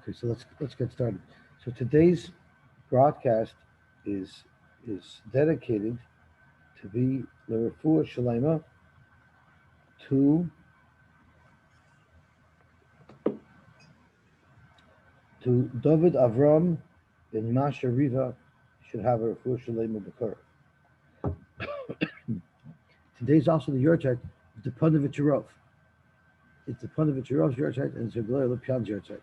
Okay, so let's get started. So today's broadcast is dedicated to be l'refuah shalema to David Avram ben Masha Riva should have a refuah shalema b'kar. Today's also the yurtzeit of the Panovich Yerov. It's the Panovich Yerov's yurtzeit and it's the Gloria Lupyan's yurtzeit.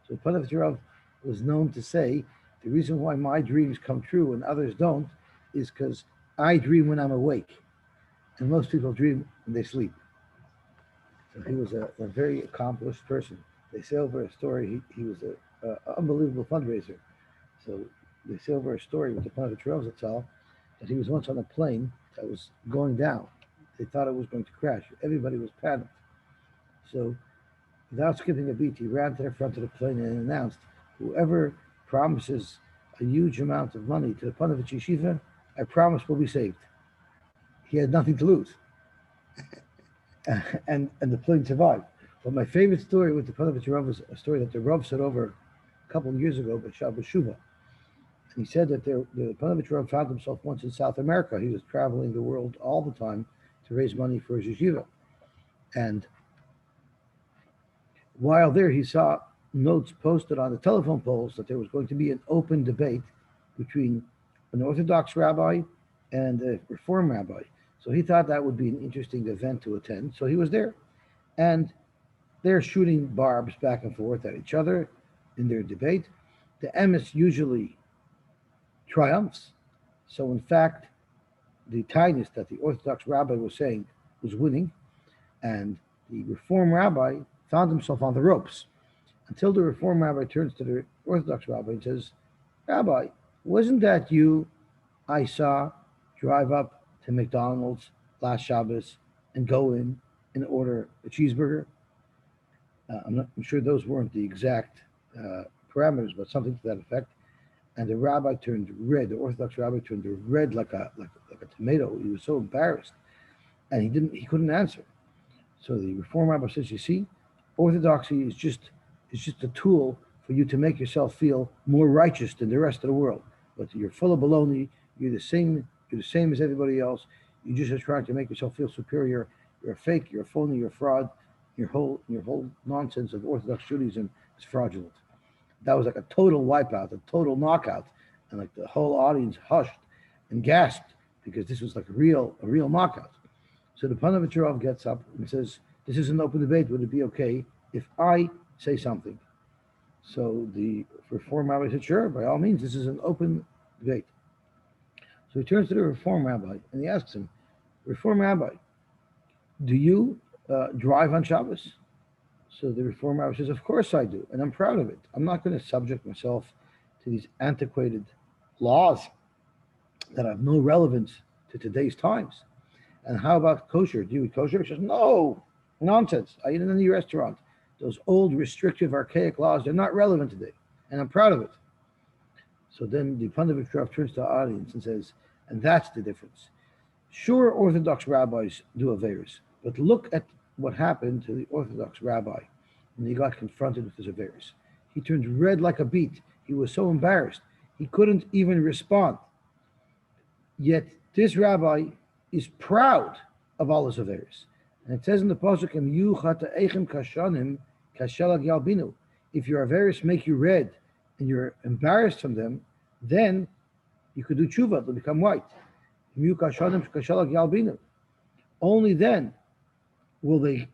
So Panovich Yerov was known to say the reason why my dreams come true and others don't is because I dream when I'm awake, and most people dream when they sleep. So he was a very accomplished person. They say over a story, he was an unbelievable fundraiser. So they say over a story with the Panovich Yerov's Zatzal that he was once on a plane that was going down. They thought it was going to crash. Everybody was panicked. So without skipping a beat, he ran to the front of the plane and announced, whoever promises a huge amount of money to the Panovich Yeshiva, I promise will be saved. He had nothing to lose. and the plane survived. But my favorite story with the Panovich Rav was a story that the Rav said over a couple of years ago by Shabbos Shuvah. And he said that the Panovich Rav found himself once in South America. He was traveling the world all the time to raise money for his yeshiva. And while there, he saw notes posted on the telephone poles that there was going to be an open debate between an Orthodox rabbi and a Reform rabbi. So he thought that would be an interesting event to attend. So he was there. And they're shooting barbs back and forth at each other in their debate. The emes usually triumphs. So in fact, the tightness that the Orthodox rabbi was saying was winning, and the Reform rabbi found himself on the ropes until the Reform rabbi turns to the Orthodox rabbi and says, Rabbi, wasn't that you I saw drive up to McDonald's last Shabbos and go in and order a cheeseburger? I'm sure those weren't the exact parameters, but something to that effect. And the rabbi turned red. The Orthodox rabbi turned red like a tomato. He was so embarrassed, and he couldn't answer. So the Reform rabbi says, "You see, Orthodoxy is just a tool for you to make yourself feel more righteous than the rest of the world. But you're full of baloney. You're the same as everybody else. You just are trying to make yourself feel superior. You're a fake. You're a phony. You're a fraud. Your whole nonsense of Orthodox Judaism is fraudulent." That was like a total wipeout, a total knockout, and like the whole audience hushed and gasped because this was like a real knockout. So the Panovich Rav gets up and says, "This is an open debate. Would it be okay if I say something?" So the Reform rabbi said, "Sure, by all means. This is an open debate." So he turns to the Reform rabbi and he asks him, "Reform rabbi, do you drive on Shabbos?" So the Reform rabbi says, "Of course I do, and I'm proud of it. I'm not going to subject myself to these antiquated laws that have no relevance to today's times. And how about kosher? Do you eat kosher?" He says, "No, nonsense. I eat in any restaurant. Those old, restrictive, archaic laws, they're not relevant today, and I'm proud of it." So then the Panovich Rav turns to the audience and says, "And that's the difference. Sure, Orthodox rabbis do averos, but look at what happened to the Orthodox rabbi when he got confronted with his averos. He turned red like a beet. He was so embarrassed. He couldn't even respond. Yet this rabbi is proud of all his averos. And it says in the Pasuk, if your averos make you red and you're embarrassed from them, then you could do tshuva to become white. Only then will they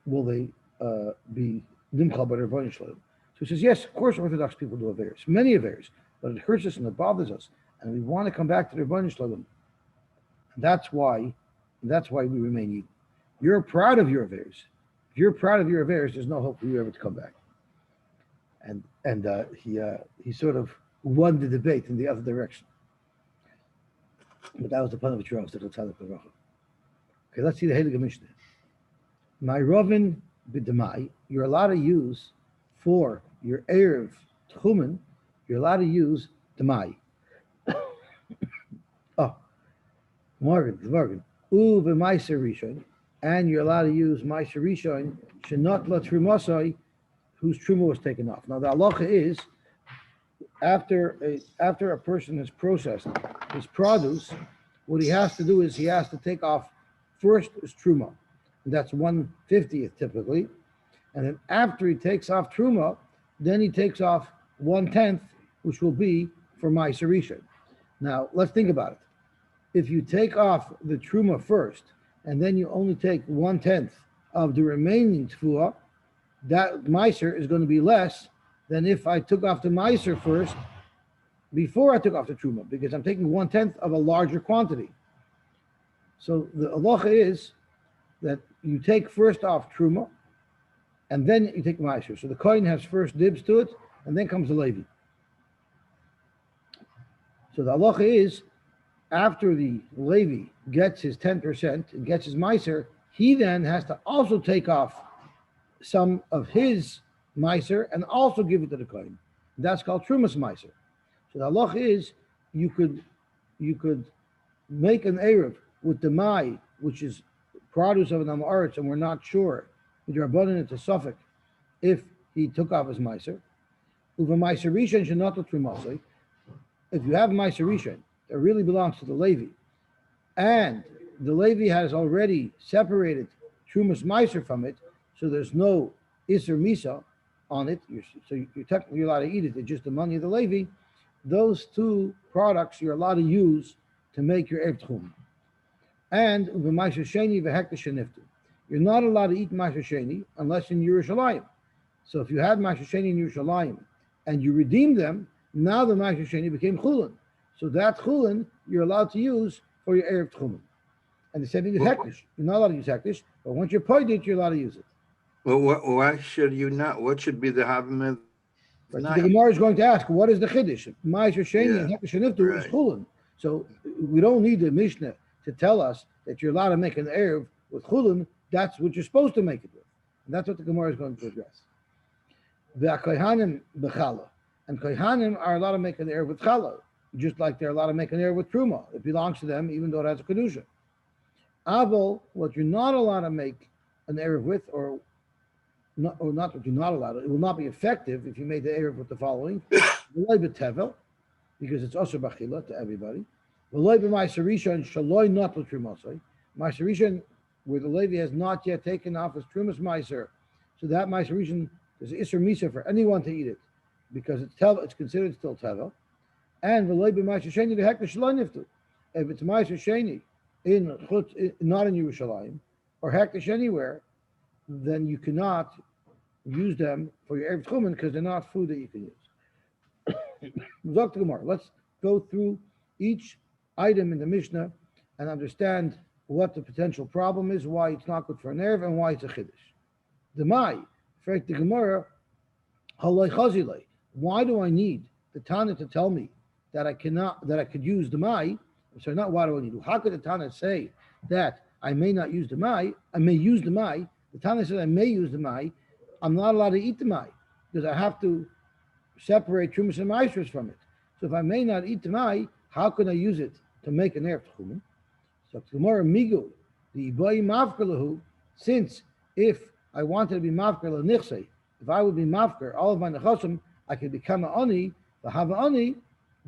be nimchal by the Rebbeinu Shalom." So he says, yes, of course, Orthodox people do averos, many averos, but it hurts us and it bothers us, and we want to come back to the Rebbeinu Shalom. And that's why we remain Yidden. You're proud of your averos. If you're proud of your averos, there's no hope for you ever to come back. And he sort of won the debate in the other direction. But that was the Panovich Rav. Okay, let's see the Heilige Mishnah. My Rovin b'demai, you're allowed to use for your Erev Tchumen, you're allowed to use demai. Morgan. V'maiser Rishon, and you're allowed to use Maiser Rishon, shenot la Trumasai, whose truma was taken off. Now the halacha is after a person has processed his produce, what he has to do is he has to take off first his truma, and that's 1/50th typically, and then after he takes off truma, then he takes off 1/10, which will be for Ma'aser Rishon. Now let's think about it. If you take off the truma first, and then you only take 1/10 of the remaining tefua, that Ma'aser is going to be less than if I took off the Ma'aser first before I took off the truma, because I'm taking 1/10 of a larger quantity. So the halacha is that you take first off truma, and then you take Ma'aser. So the kohen has first dibs to it, and then comes the Levi. So the halacha is, after the Levi gets his 10% and gets his Ma'aser, he then has to also take off some of his Ma'aser and also give it to the kohen. That's called Trumas Ma'aser. So the halacha is, you could make an Eruv with the Mai, which is produce of an Amaretz, and we're not sure, with your abundant it's a suffix, if he took off his Ma'aser. Uva Ma'aser Rishon shenata Trumasai. If you have Ma'aser Rishon, it really belongs to the Levi, and the Levi has already separated Trumas Ma'aser from it, so there's no Isser Misa on it, so you're technically allowed to eat it, it's just the money of the Levi. Those two products you're allowed to use to make your Erev Tchum. And Ma'aser Sheni v'Hekdesh Sheniftu. You're not allowed to eat Ma'aser Sheni unless in Yerushalayim. So if you had Ma'aser Sheni in Yerushalayim and you redeemed them, now the Ma'aser Sheni became Chulin. So that Chulin you're allowed to use for your Erev Tchum. And the same thing is Hekdesh. You're not allowed to use Hekdesh, but once you're paid it, you're allowed to use it. Well, why should you not? What should be the Havamid? Right. So the Gemara is going to ask, what is the Chiddush? Ma'aser Sheni and Hekdesh Sheniftu is Chulin. So we don't need the Mishnah to tell us that you're allowed to make an Erev with Chulin. That's what you're supposed to make it with. And that's what the Gemara is going to address. V'akohanim b'chala. And kohanim are allowed to make an Erev with chala, just like they're allowed to make an Erev with truma. It belongs to them, even though it has a kedusha. Avol, what you're not allowed to make an Erev with, or not what you're not allowed to, it will not be effective if you made the Erev with the following. V'loi b'tevel, because it's also b'chila to everybody. V'loi b'ma'aser rishon shaloi not l'trumasai. Ma'aser rishon, where the Levi has not yet taken off his trumas ma'aser. So that ma'aser rishon is isser misa for anyone to eat it, because it's considered still tevel. And v'loi b'ma'aser sheni v'hekdesh shaloi niftu. If it's ma'aser sheni not in Yerushalayim or hekdesh anywhere, then you cannot use them for your Erev Tchumen because they're not food that you can use. Let's go through each item in the Mishnah and understand what the potential problem is, why it's not good for an Erev, and why it's a Chiddush. The Mai, the Gemara, why do I need the Tana to tell me that I could use the Mai? So not why do I need to? How could the Tana say that I may not use the Mai? I may use the Mai. The Tana says I may use the Mai. I'm not allowed to eat the Mai because I have to separate Trumas and Ma'asers from it. So if I may not eat the Mai, how can I use it to make an Erev Tchumen? So Gemara Migu, the Ibai Mavker, since if I wanted to be Mavker L'Nichsei, if I would be Mavker, all of my Nechosim, I could become an Ani, have an Ani,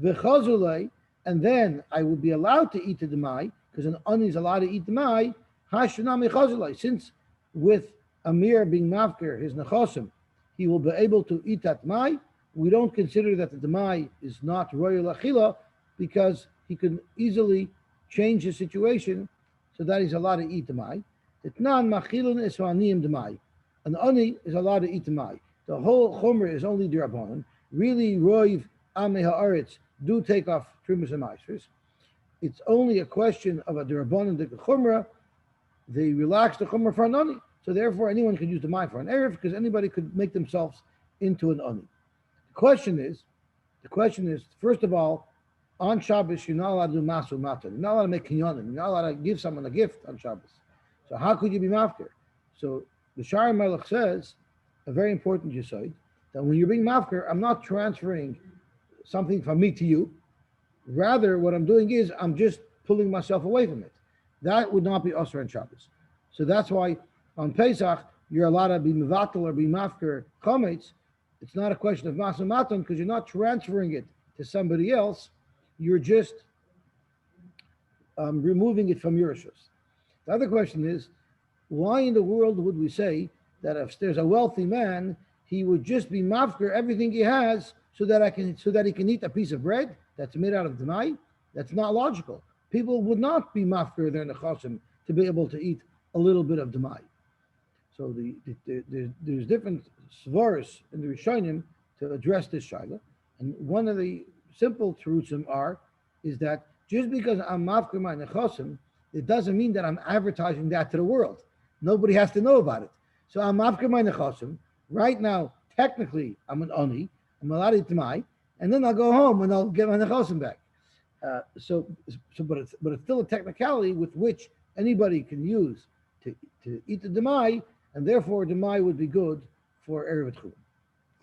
V'chazulei, and then I would be allowed to eat the Mai, because an Ani is allowed to eat the Mai, Hashanami Chazulei, since with Amir being Mavker, his Nechosim, he will be able to eat that Mai. We don't consider that the Mai is not Royal Achila, because he can easily change his situation so that he's allowed to eat the Mai. Itnan Machilun is Aniyim the Mai. An Ani is allowed to eat the Mai. The whole Chomer is only the Rabbanon. Really, Roiv Amei Haaretz do take off Trumas and Ma'asers. It's only a question of a Rabbanon the Chomer. They relax the Chomer for an Ani. So therefore, anyone can use the Mai for an Erev because anybody could make themselves into an Ani. The question is, first of all, on Shabbos, you're not allowed to do Masu Matan. You're not allowed to make Kinyanim. You're not allowed to give someone a gift on Shabbos. So how could you be Mafker? So the Shari Melech says, a very important Yosy, that when you're being Mafker, I'm not transferring something from me to you. Rather, what I'm doing is I'm just pulling myself away from it. That would not be Osir and Shabbos. So that's why on Pesach, you're allowed to be mevatel or be mafker chometz, it's not a question of masamaton because you're not transferring it to somebody else. You're just removing it from your rishus. The other question is, why in the world would we say that if there's a wealthy man, he would just be mafker everything he has so that he can eat a piece of bread that's made out of demai? That's not logical. People would not be mafker their nechasim to be able to eat a little bit of demai. So there's different svaros in the Rishonim to address this shaila, and one of the simple truths is that just because I'm mafker my nechasim, it doesn't mean that I'm advertising that to the world. Nobody has to know about it. So I'm mafker my nechasim. Right now, technically, I'm an oni. I'm allowed to eat demai, and then I'll go home and I'll get my nechasim back. But it's still a technicality with which anybody can use to eat the demai, and therefore demai would be good for Erev Tchum.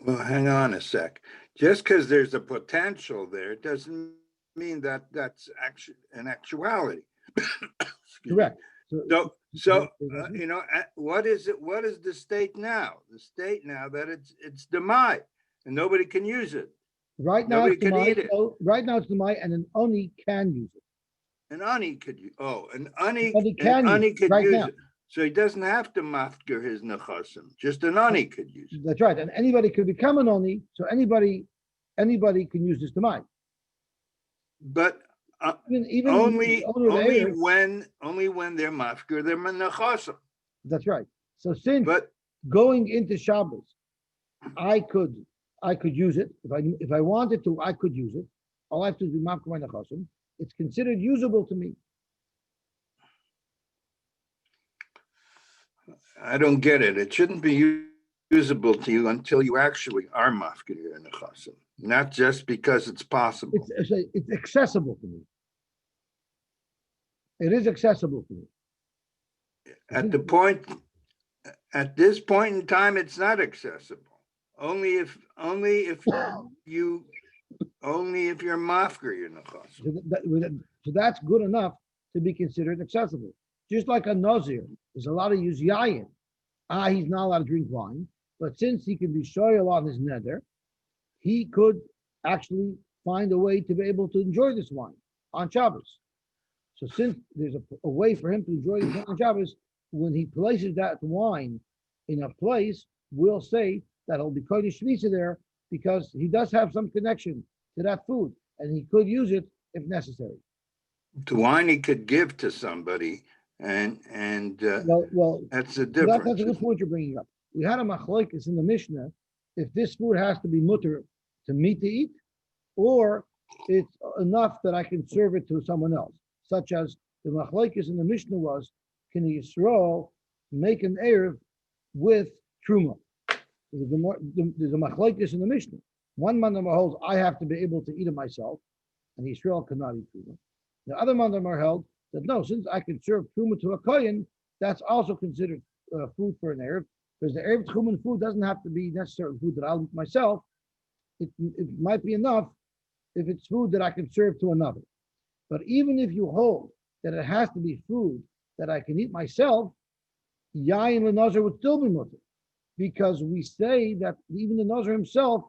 Well, hang on a sec. Just because there's a potential there doesn't mean that that's actually an actuality. Correct. What is it? What is the state now? The state now that it's demai and nobody can use it. Right now, nobody it's can demai. eat it. So right now, it's demai, and an oni can use it. An ani could use. Oh, an ani could right use now. it. So he doesn't have to mafker his nechasim. Just an ani could use it. That's right, and anybody could become an oni. So anybody can use this demai. But even only when they're mafker, they're nechasim. That's right. So since going into Shabbos, I could use it if I wanted to. I could use it. All I have to do is be mafker my nechasim. It's considered usable to me. I don't get it. It shouldn't be usable to you until you actually are mafker your nechasim, not just because it's possible. It's accessible to me. It is accessible to me. At this point in time, it's not accessible. Only if you're mafker your nechasim. So that's good enough to be considered accessible. Just like a nazir is allowed to use yayin. He's not allowed to drink wine, but since he can be shoyal on his neder, he could actually find a way to be able to enjoy this wine on Shabbos. So since there's a way for him to enjoy this wine on Shabbos, when he places that wine in a place, we'll say that he'll be kodesh shmisa there because he does have some connection to that food, and he could use it if necessary. The wine he could give to somebody, and that's the difference. That's a good point you're bringing up. We had a machlokes in the Mishnah if this food has to be mutter to me to eat, or it's enough that I can serve it to someone else. Such as the machlokes in the Mishnah was, can the Yisrael make an erev with Teruma? There's a machlokes in the Mishnah. One mandamar holds I have to be able to eat it myself, and Yisrael cannot eat Teruma. The other mandamar held that no, since I can serve Teruma to a kohen, that's also considered food for an erev, because the erev Tchumen food doesn't have to be necessarily food that I'll eat myself. It might be enough if it's food that I can serve to another. But even if you hold that it has to be food that I can eat myself, yayin the nazar would still be mutter, because we say that even the nazar himself,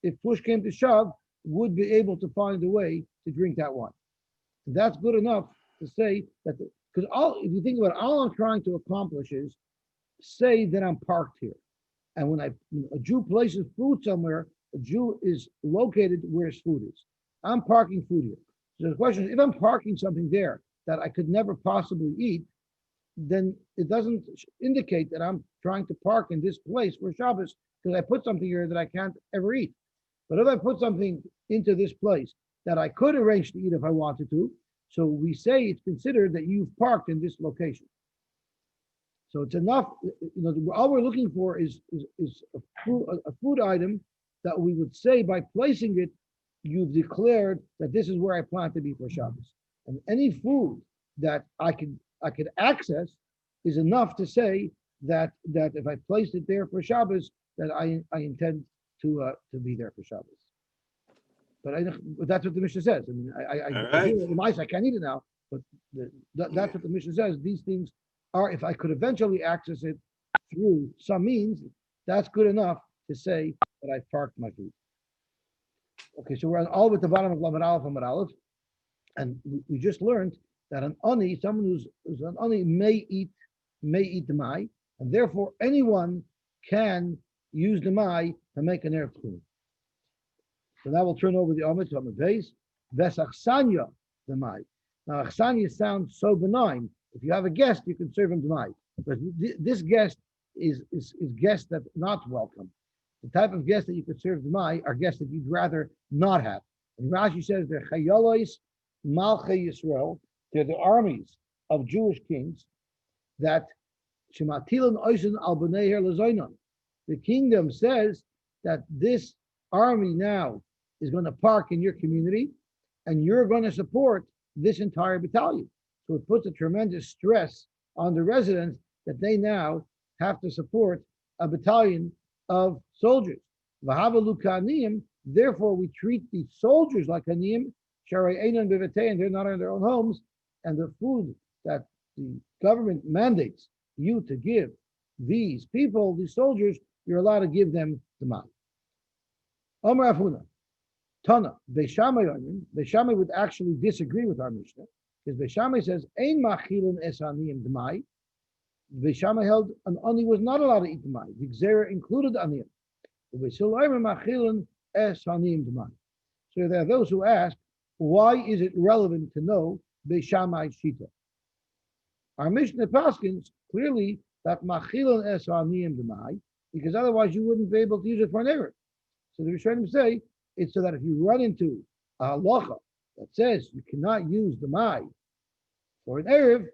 if push came to shove, would be able to find a way to drink that wine. So that's good enough to say that, because if you think about it, all I'm trying to accomplish is say that I'm parked here. And when a Jew places food somewhere, a Jew is located where his food is. I'm parking food here. So the question is, if I'm parking something there that I could never possibly eat, then it doesn't indicate that I'm trying to park in this place for Shabbos because I put something here that I can't ever eat. But if I put something into this place that I could arrange to eat if I wanted to, so we say it's considered that you've parked in this location. So it's enough. All we're looking for is a food item that we would say by placing it, you've declared that this is where I plan to be for Shabbos. And any food that I could access is enough to say that if I placed it there for Shabbos, that I intend to be there for Shabbos. But that's what the Mishnah says. I mean, I can't eat it now, but that's what the Mishnah says. These things are, if I could eventually access it through some means, that's good enough to say that I parked my food. Okay, so we're all at the bottom of Lamed Aleph and Lamed Aleph, and we just learned that an ani, someone who's an ani, may eat the mai, and therefore anyone can use the mai to make an erev tchum. So now we'll turn over the Amid to Amid Beis. Vesachsanya the mai. Now achsanya sounds so benign. If you have a guest, you can serve him the mai. But this guest is guest that's not welcome. The type of guest that you could serve the mai are guests that you'd rather not have. And Rashi says they're chayolos malchei Yisrael. They're the armies of Jewish kings that shematilan oisin al b'nei her lezoinon. The kingdom says that this army now is going to park in your community, and you're going to support this entire battalion. So it puts a tremendous stress on the residents that they now have to support a battalion of soldiers. Therefore, we treat the soldiers like aniyim, and they're not in their own homes, and the food that the government mandates you to give these people, these soldiers, you're allowed to give them the money. Omer Afuna, Tana, Beishamai would actually disagree with our Mishnah, because Beishamai says, Ein machilin es aniyim d'mai. Beishamai held an ani was not allowed to eat d'mai. The Gzera included aniyim. Machilin es aniyim d'mai. So there are those who ask, why is it relevant to know Beishamai's shita? Our Mishnah Paskins clearly that machilin es aniyim d'mai, because otherwise you wouldn't be able to use it for an error. So the Rishonim say it's so that if you run into a halacha that says you cannot use the mai for an erev,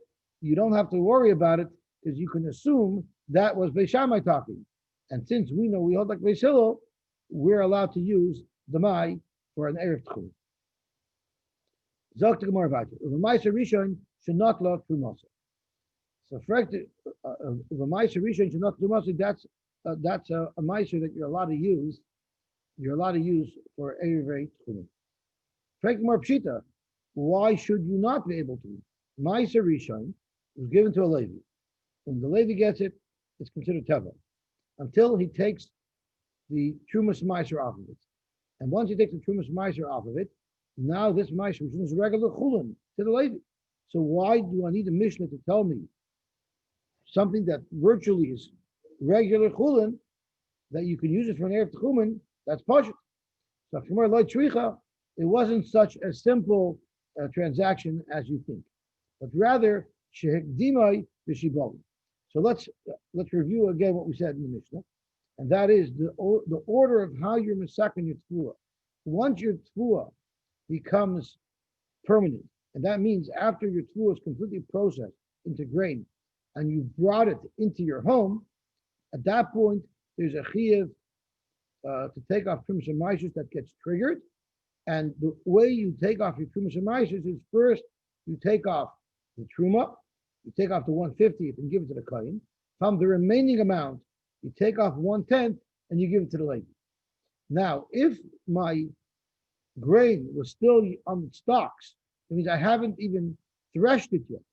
you don't have to worry about it because you can assume that was Beis Shammai talking. And since we know we hold like Beis Hillel, we're allowed to use the mai for an erev tchum. Zok to Gemara about it. The Ma'aser Rishon should not love trumasa. So the Ma'aser Rishon should not trumasa. That's a Ma'aser that you're allowed to use. You're allowed to use for Eruvin Tchumen. Frank more Pshita, why should you not be able to? Ma'aser Rishon was given to a Levi. When the Levi gets it, it's considered Teva. Until he takes the Trumas Ma'aser off of it. And once he takes the Trumas Ma'aser off of it, now this Ma'aser is regular Chulin to the Levi. So why do I need a Mishnah to tell me something that virtually is regular Chulin, that you can use it for an Erev Tchumen? That's Pashut. So it wasn't such a simple transaction as you think, but rather shehekdimai v'shibol. So let's review again what we said in the Mishnah, and that is the order of how you're masakin your tefua. Once your tefua becomes permanent, and that means after your tefua is completely processed into grain, and you brought it into your home, at that point there's a chiyuv to take off Trumas and Ma'aser that gets triggered. And the way you take off your Trumas and Ma'aser is first you take off the Truma, you take off the 1/50th and give it to the Kohen. From the remaining amount, you take off 1/10 and you give it to the Levi. Now, if my grain was still on the stalks, it means I haven't even threshed it yet.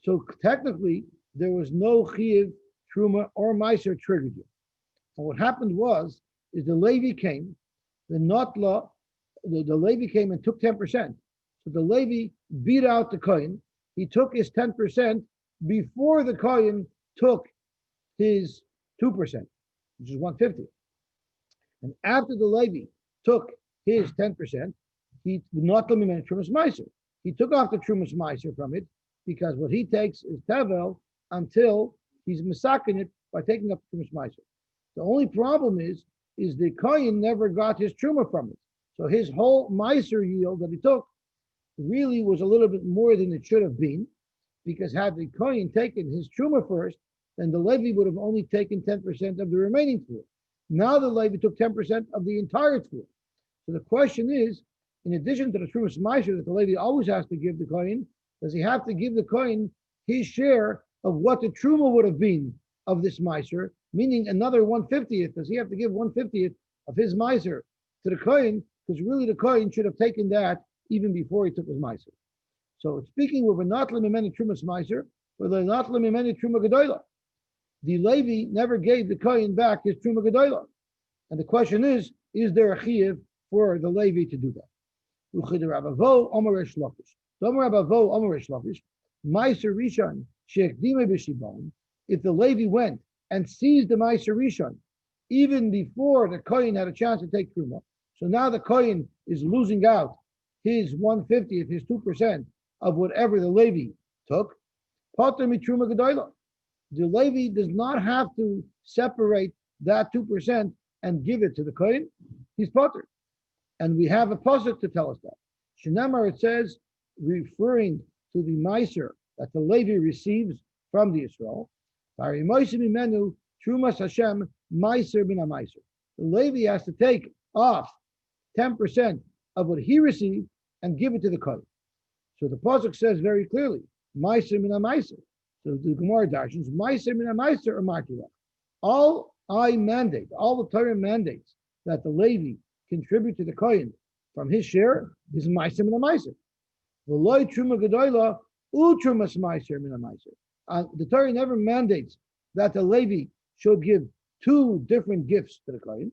So technically, there was no Chiyuv, Truma, or Ma'aser triggered yet. And what happened is the Levi came, the Notla, the Levi came and took 10%. So the Levi beat out the Kohen. He took his 10% before the Kohen took his 2%, which is 1/50. And after the Levi took his 10%, he not let me mention Trumas Ma'aser. He took off the Trumas Ma'aser from it because what he takes is Tevel until he's misakin it by taking up the Trumas Ma'aser. The only problem is the Kohen never got his Truma from it. So his whole Ma'aser yield that he took really was a little bit more than it should have been, because had the Kohen taken his Truma first, then the Levi would have only taken 10% of the remaining tefillah. Now the Levi took 10% of the entire tefillah. So the question is, in addition to the Trumas Ma'aser that the Levi always has to give the Kohen, does he have to give the Kohen his share of what the Truma would have been of this Ma'aser, meaning another 1/50th? Does he have to give 1/50th of his Ma'aser to the Kohen? Because really the Kohen should have taken that even before he took his Ma'aser. So speaking, we're not limited Trumas Ma'aser, but we're not limited Truma Gedola. the Levi never gave the Kohen back his Truma Gedolah. And the question is there a chiyuv for the Levi to do that? If the Levi went and seized the Meiser Rishon, even before the Kohen had a chance to take Truma, so now the Kohen is losing out his 1/50th, his 2% of whatever the Levi took. Potter mi Truma Gedolah. The Levi does not have to separate that 2% and give it to the Kohen. He's potter. And we have a pasuk to tell us that. Shenamar, it says, referring to the Meiser that the Levi receives from the Yisrael. Trumas Hashem Meiser bin Meiser. The Levi has to take off 10% of what he received and give it to the Kohen. So the pasuk says very clearly, Meiser min Meiser. So the Gemara darshans, Meiser min Meiser or Martila. All the Torah mandates that the Levi contribute to the Kohen from his share is Meiser min Meiser. The loy Truma Gedolah Trumas Meiser min Meiser. The Torah never mandates that the Levi should give two different gifts to the Kohen.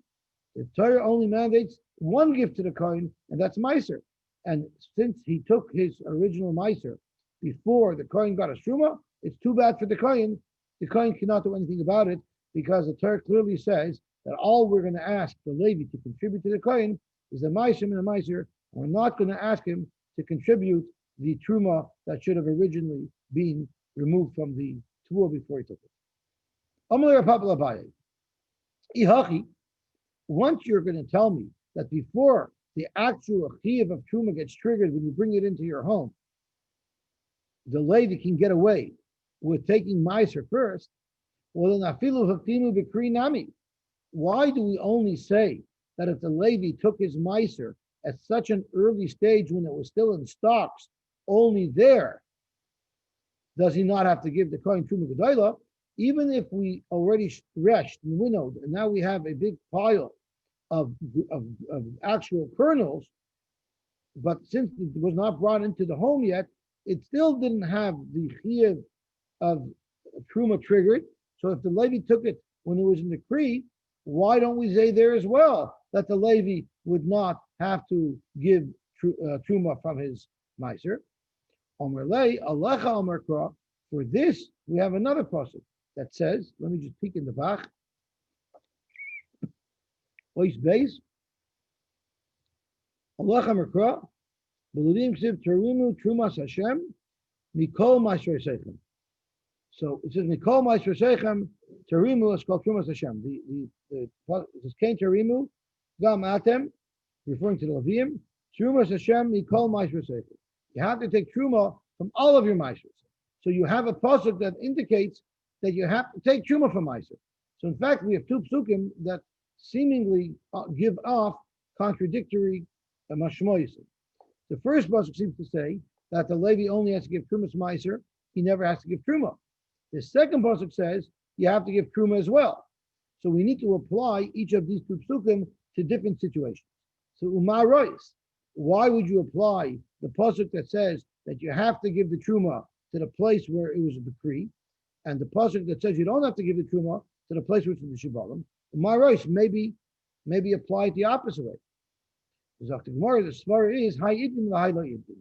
The Torah only mandates one gift to the Kohen, and that's Meiser. And since he took his original Meiser before the Kohen got a Truma, it's too bad for the Kohen. The Kohen cannot do anything about it because the Torah clearly says that all we're going to ask the Levi to contribute to the Kohen is the Meiser and the Meiser. We're not going to ask him to contribute the Truma that should have originally been removed from the Tvua before he took it. Once you're going to tell me that before the actual chiyuv of Truma gets triggered when you bring it into your home, the Levi can get away with taking Meiser first, well, then afilu haftimu b'kri nami. Why do we only say that if the Levi took his Meiser at such an early stage when it was still in stocks, only there does he not have to give the Kohen Truma Gedolah? Even if we already threshed and winnowed, and now we have a big pile of actual kernels, but since it was not brought into the home yet, it still didn't have the chiyuv of Truma triggered. So if the Levi took it when it was in the Kri, why don't we say there as well that the Levi would not have to give Truma from his Meiser? Omer lei, Alecha Omer Kra. For this, we have another pasuk that says, let me just peek in the Bach. Ois Beis. Alecha Omer Kra. B'ludim ksiv Terimu Trumas Hashem Mikol Ma'aser Seichem. So it says Mikol Ma'aser Seichem Terimu is called Trumas Hashem. It says Kain Terimu Gam Atem, referring to the Leviim. Trumas Hashem Mikol Ma'aser Seichem. You have to take Truma from all of your Meisers. So you have a pasuk that indicates that you have to take Truma from Meiser. So in fact, we have two psukim that seemingly give off contradictory mashmoyis. The first pasuk seems to say that the Levi only has to give Trumas Meiser, he never has to give Truma. The second pasuk says you have to give Truma as well. So we need to apply each of these two psukim to different situations. So Umar Rois, why would you apply the pasuk that says that you have to give the Truma to the place where it was a decree, and the pasuk that says you don't have to give the Truma to the place which is the Shivalim? Umar Rois, maybe apply it the opposite way. The svara is high idin the high low idin.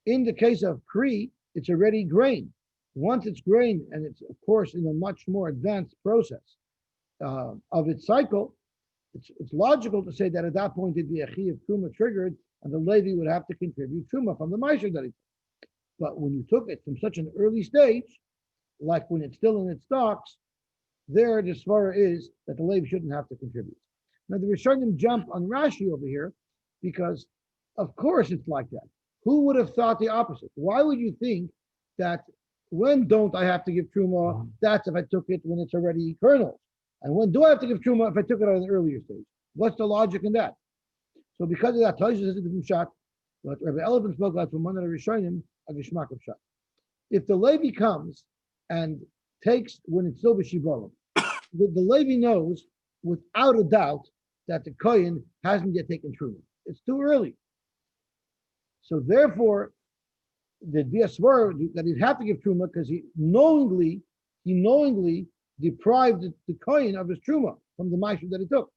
In the case of Kri, it's already grain. Once it's grain, and it's of course in a much more advanced process of its cycle, it's logical to say that at that point it'd be a chi of Truma triggered, and the Levi would have to contribute Truma from the Meiser that he took. But when you took it from such an early stage, like when it's still in its stocks, there the svara is that the Levi shouldn't have to contribute. Now the Rishonim jump on Rashi over here because, of course, it's like that. Who would have thought the opposite? Why would you think that when don't I have to give Truma? That's if I took it when it's already kernels. And when do I have to give Truma if I took it at an earlier stage? What's the logic in that? So because of that, Toshis is a different shot. But Rabbi Elevin spoke out from one of the Rishonim a Geshmak of shot. If the Levi comes and takes when it's still b'shivalim, the Levi knows without a doubt that the Kohen hasn't yet taken Truma. It's too early. So therefore, there'd be a swear that he'd have to give Truma because he knowingly deprived the kohen of his truma from the ma'aser that he took.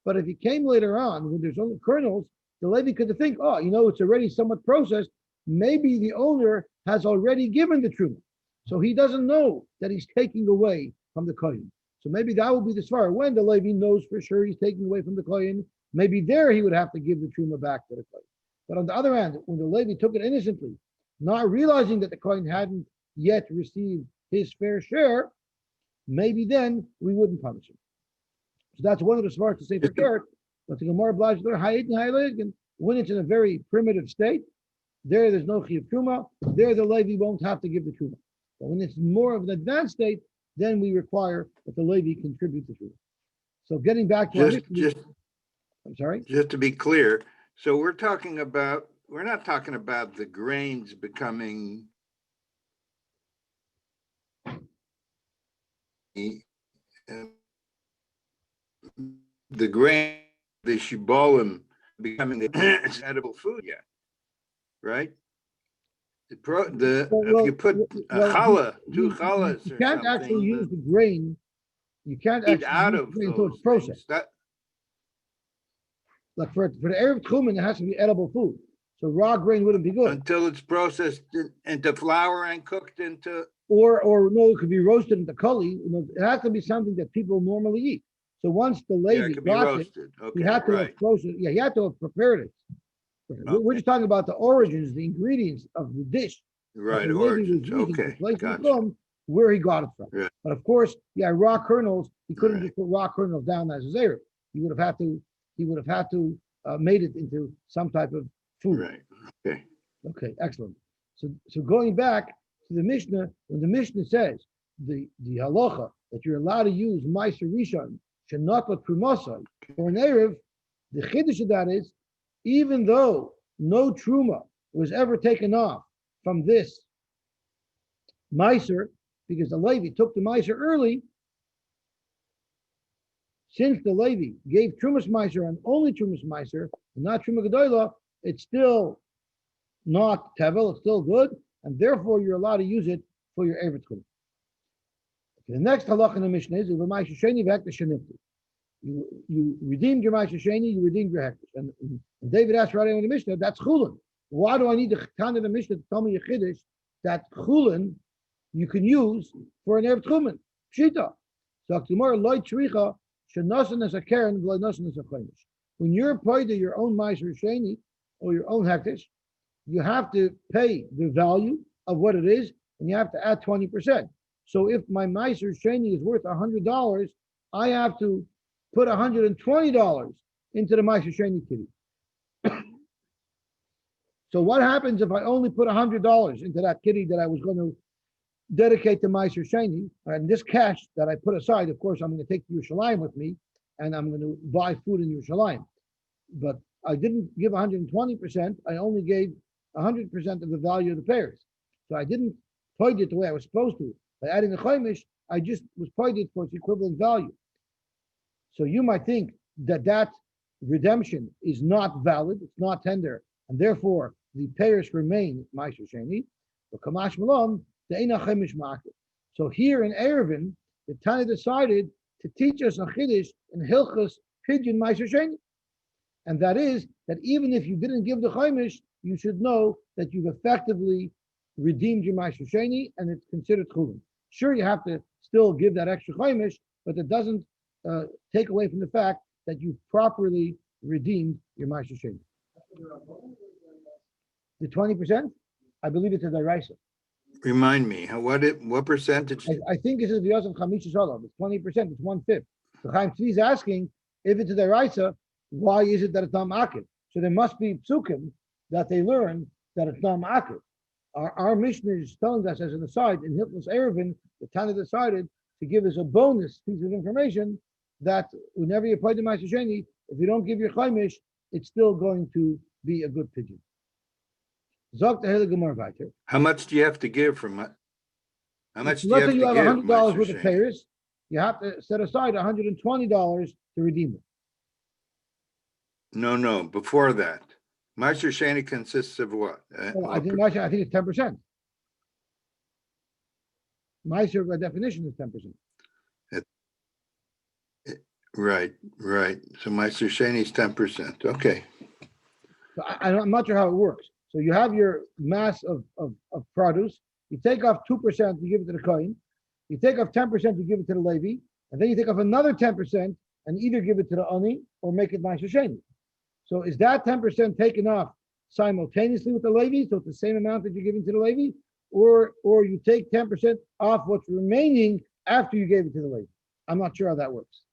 But if he came later on when there's only kernels, the Levi could think, oh, it's already somewhat processed. Maybe the owner has already given the truma, so he doesn't know that he's taking away from the kohen. So maybe that will be the svara. When the Levi knows for sure he's taking away from the kohen, maybe there he would have to give the truma back to the kohen. But on the other hand, when the Levi took it innocently, not realizing that the kohen hadn't yet received his fair share, maybe then we wouldn't punish him. So that's one of the svaras to say for sure. But the Gemara obliged there, when it's in a very primitive state, there's no chiyuv truma. There the Levi won't have to give the truma. But when it's more of an advanced state, then we require that the Levi contribute the truma. So getting back to I'm sorry. Just to be clear, so we're not talking about the grains becoming the grain, the shibolim becoming the edible food yet, right? If you put a challah, two challahs, you can't actually use the grain. You can't actually out of use until it's processed. Like for the Erev Tchumen, it has to be edible food. So raw grain wouldn't be good until it's processed into flour and cooked into. Or no, it could be roasted into koli. It has to be something that people normally eat. So once the Levi got it, he had to have processed. Yeah, he had to have prepared it. Okay. We're just talking about the origins, the ingredients of the dish. Right, origins. Okay, gotcha. Where he got it from. Yeah. But of course, raw kernels. He couldn't just put raw kernels down as a zera. He would have had to made it into some type of food. Right. Okay. Okay. Excellent. So going back to the Mishnah, when the Mishnah says the halacha that you're allowed to use ma'aser rishon shenatlat trumasa for an erev, the chiddush of that is, even though no truma was ever taken off from this ma'aser, because the Levi took the ma'aser early, since the Levi gave trumas ma'aser and only trumas ma'aser, and not truma gedola, it's still not tevel, it's still good, and therefore you're allowed to use it for your erev tchumen. The next halach in the Mishnah is ma'aser sheni v'hektish shenifti. You redeemed your ma'aser sheni, you redeemed your hektish. And David asked right in the Mishnah, that's chulin. Why do I need the Tana of the Mishnah to tell me a chiddush that chulin you can use for an erev tchumen? Pshita. So tomorrow loy tzricha shenasan as a keren v'loy nasan as a chaymish. When you're paid to your own ma'aser sheni or your own hektish, you have to pay the value of what it is, and you have to add 20%. So if my ma'aser sheni is worth $100, I have to put $120 into the ma'aser sheni kitty. So what happens if I only put $100 into that kitty that I was going to dedicate to ma'aser sheni, and this cash that I put aside, of course, I'm going to take to Yerushalayim with me, and I'm going to buy food in Yerushalayim. But I didn't give 120%. I only gave 100% of the value of the pears. So I didn't point it the way I was supposed to. By adding the chaimish, I just was pointed for its equivalent value. So you might think that redemption is not valid, it's not tender, and therefore the pears remain ma'aser sheni. But kamash malom, the eina chaimish ma'akir. So here in Eruvin, the Tana decided to teach us a chiddush in Hilchos Pidyon ma'aser sheni. And that is that even if you didn't give the chaimish, you should know that you've effectively redeemed your ma'aser sheni, and it's considered chulin. Sure, you have to still give that extra chaimish, but it doesn't take away from the fact that you properly redeemed your ma'aser sheni. The 20%, I believe it's a deraisa. Remind me, what percentage? I think this is the Yosy Chamisha Shalom. It's 20%. It's 1/5. So Chaim Tzvi is asking, if it's a deraisa, why is it that it's not ma'akiv? So there must be psukim that they learn that it's not ma'akiv. Our Mishnah is telling us as an aside, in Hilchos Eruvin, the Tana decided to give us a bonus piece of information that whenever you apply the ma'aser sheni, if you don't give your chaimish, it's still going to be a good pigeon. How much do you have to give from it? How much do you have to give? Let's say you have $100 worth of payers, you have to set aside $120 to redeem it. No, before that. Ma'aser sheni consists of what? I think it's 10%. Ma'aser by definition is 10%. Right, right. So Meiser Sheni is 10%. Okay. So I'm not sure how it works. So you have your mass of produce. You take off 2%, you give it to the Kohen. You take off 10%, you give it to the Levi. And then you take off another 10% and either give it to the Ani or make it Meiser Sheni. So is that 10% taken off simultaneously with the Levi? So it's the same amount that you're giving to the Levi? Or you take 10% off what's remaining after you gave it to the Levi? I'm not sure how that works.